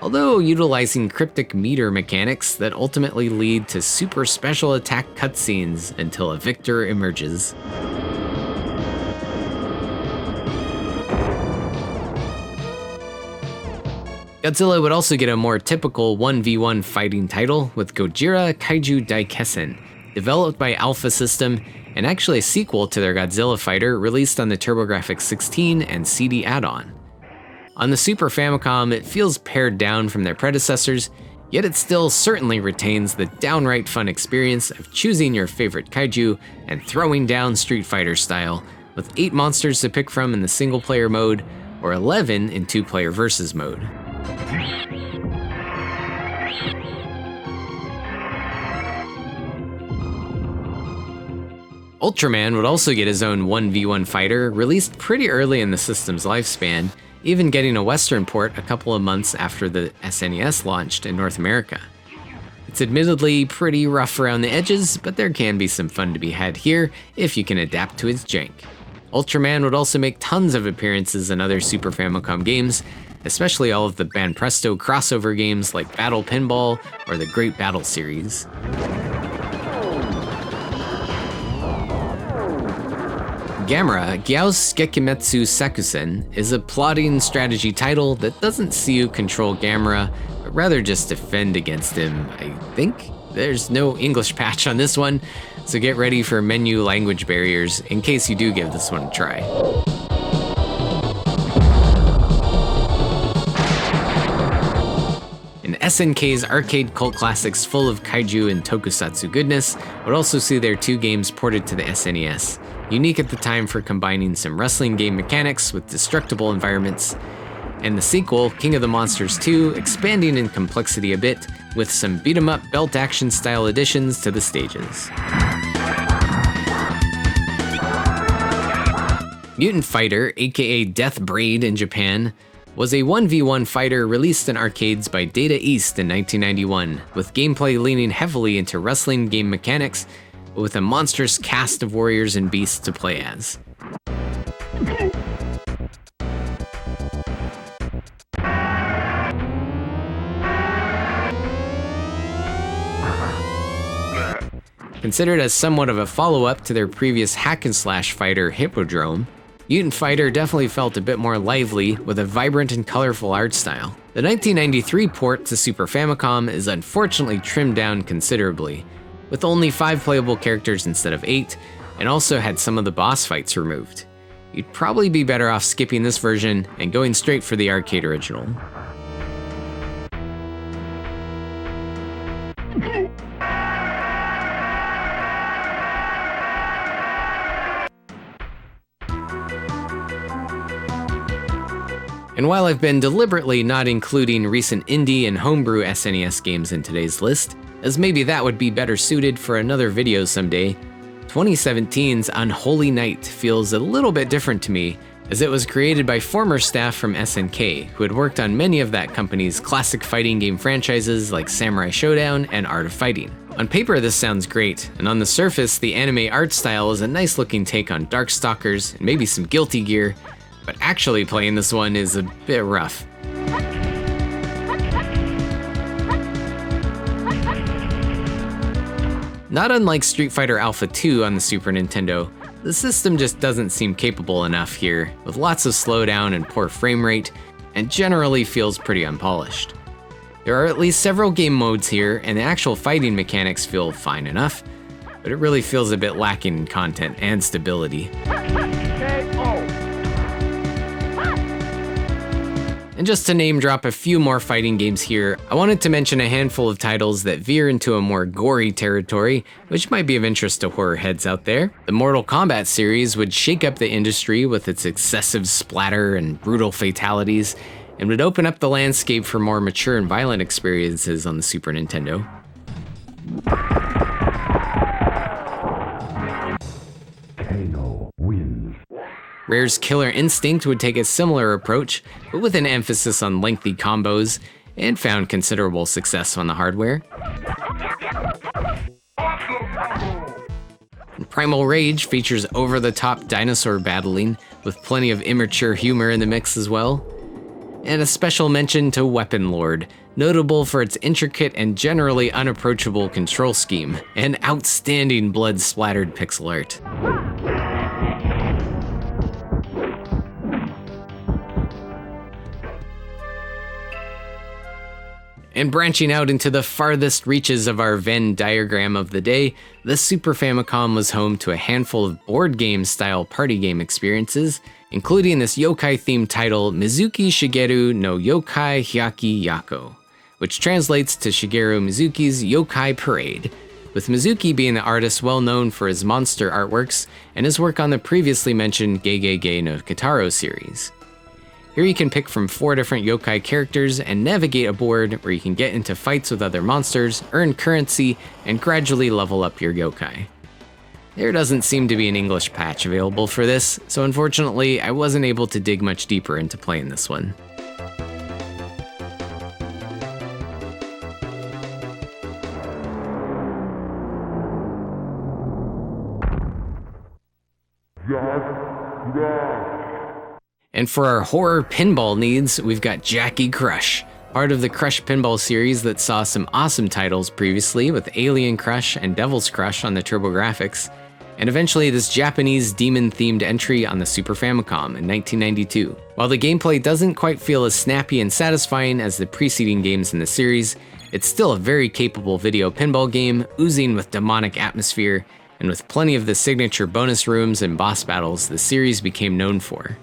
although utilizing cryptic meter mechanics that ultimately lead to super special attack cutscenes until a victor emerges. Godzilla would also get a more typical 1v1 fighting title with Gojira Kaiju Daikessen, developed by Alpha System, and actually a sequel to their Godzilla fighter released on the TurboGrafx 16 and CD add-on. On the Super Famicom, it feels pared down from their predecessors, yet it still certainly retains the downright fun experience of choosing your favorite kaiju and throwing down Street Fighter style, with 8 monsters to pick from in the single-player mode, or 11 in 2-player versus mode. Ultraman would also get his own 1v1 fighter, released pretty early in the system's lifespan, even getting a Western port a couple of months after the SNES launched in North America. It's admittedly pretty rough around the edges, but there can be some fun to be had here if you can adapt to its jank. Ultraman would also make tons of appearances in other Super Famicom games, especially all of the Banpresto crossover games like Battle Pinball or the Great Battle series. Gamera, Gyaos Gekimetsu Sakusen, is a plotting strategy title that doesn't see you control Gamera, but rather just defend against him, I think? There's no English patch on this one, so get ready for menu language barriers in case you do give this one a try. And SNK's arcade cult classics full of kaiju and tokusatsu goodness would also see their 2 games ported to the SNES, unique at the time for combining some wrestling game mechanics with destructible environments, and the sequel, King of the Monsters 2, expanding in complexity a bit with some beat-em-up belt action style additions to the stages. Mutant Fighter, aka Death Braid in Japan, was a 1v1 fighter released in arcades by Data East in 1991, with gameplay leaning heavily into wrestling game mechanics, but with a monstrous cast of warriors and beasts to play as. Considered as somewhat of a follow-up to their previous hack-and-slash fighter Hippodrome, Mutant Fighter definitely felt a bit more lively with a vibrant and colorful art style. The 1993 port to Super Famicom is unfortunately trimmed down considerably, with only 5 playable characters instead of 8, and also had some of the boss fights removed. You'd probably be better off skipping this version and going straight for the arcade original. And while I've been deliberately not including recent indie and homebrew SNES games in today's list, as maybe that would be better suited for another video someday, 2017's Unholy Night feels a little bit different to me, as it was created by former staff from SNK, who had worked on many of that company's classic fighting game franchises like Samurai Showdown and Art of Fighting. On paper, this sounds great, and on the surface, the anime art style is a nice looking take on Darkstalkers and maybe some Guilty Gear, but actually playing this one is a bit rough. Not unlike Street Fighter Alpha 2 on the Super Nintendo, the system just doesn't seem capable enough here, with lots of slowdown and poor frame rate, and generally feels pretty unpolished. There are at least several game modes here, and the actual fighting mechanics feel fine enough, but it really feels a bit lacking in content and stability. And just to name drop a few more fighting games here, I wanted to mention a handful of titles that veer into a more gory territory, which might be of interest to horror heads out there. The Mortal Kombat series would shake up the industry with its excessive splatter and brutal fatalities, and would open up the landscape for more mature and violent experiences on the Super Nintendo. Kano wins. Rare's Killer Instinct would take a similar approach, but with an emphasis on lengthy combos, and found considerable success on the hardware. Primal Rage features over-the-top dinosaur battling, with plenty of immature humor in the mix as well. And a special mention to Weapon Lord, notable for its intricate and generally unapproachable control scheme, and outstanding blood-splattered pixel art. And branching out into the farthest reaches of our Venn diagram of the day, the Super Famicom was home to a handful of board game-style party game experiences, including this yokai-themed title Mizuki Shigeru no Yokai Hyaki Yako, which translates to Shigeru Mizuki's Yokai Parade, with Mizuki being the artist well known for his monster artworks and his work on the previously mentioned Gegege no Kitaro series. Here you can pick from 4 different yokai characters and navigate a board where you can get into fights with other monsters, earn currency, and gradually level up your yokai. There doesn't seem to be an English patch available for this, so unfortunately I wasn't able to dig much deeper into playing this one. And for our horror pinball needs, we've got Jackie Crush, part of the Crush Pinball series that saw some awesome titles previously with Alien Crush and Devil's Crush on the TurboGrafx, and eventually this Japanese demon-themed entry on the Super Famicom in 1992. While the gameplay doesn't quite feel as snappy and satisfying as the preceding games in the series, it's still a very capable video pinball game, oozing with demonic atmosphere, and with plenty of the signature bonus rooms and boss battles the series became known for.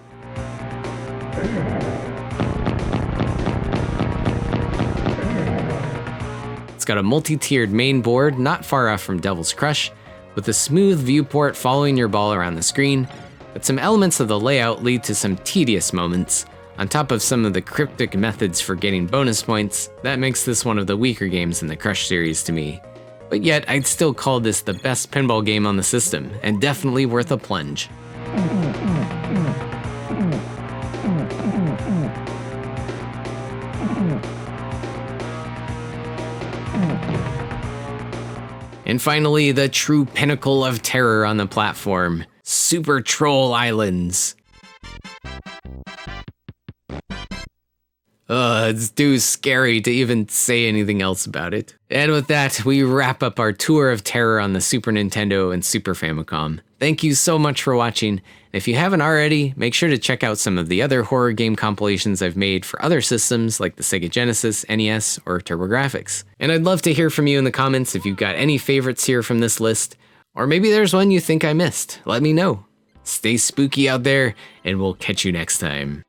It's got a multi-tiered main board not far off from Devil's Crush, with a smooth viewport following your ball around the screen, but some elements of the layout lead to some tedious moments. On top of some of the cryptic methods for getting bonus points, that makes this one of the weaker games in the Crush series to me. But yet, I'd still call this the best pinball game on the system, and definitely worth a plunge. And finally, the true pinnacle of terror on the platform, Super Troll Islands. It's too scary to even say anything else about it. And with that, we wrap up our tour of terror on the Super Nintendo and Super Famicom. Thank you so much for watching. If you haven't already, make sure to check out some of the other horror game compilations I've made for other systems like the Sega Genesis, NES, or TurboGrafx. And I'd love to hear from you in the comments if you've got any favorites here from this list, or maybe there's one you think I missed. Let me know. Stay spooky out there, and we'll catch you next time.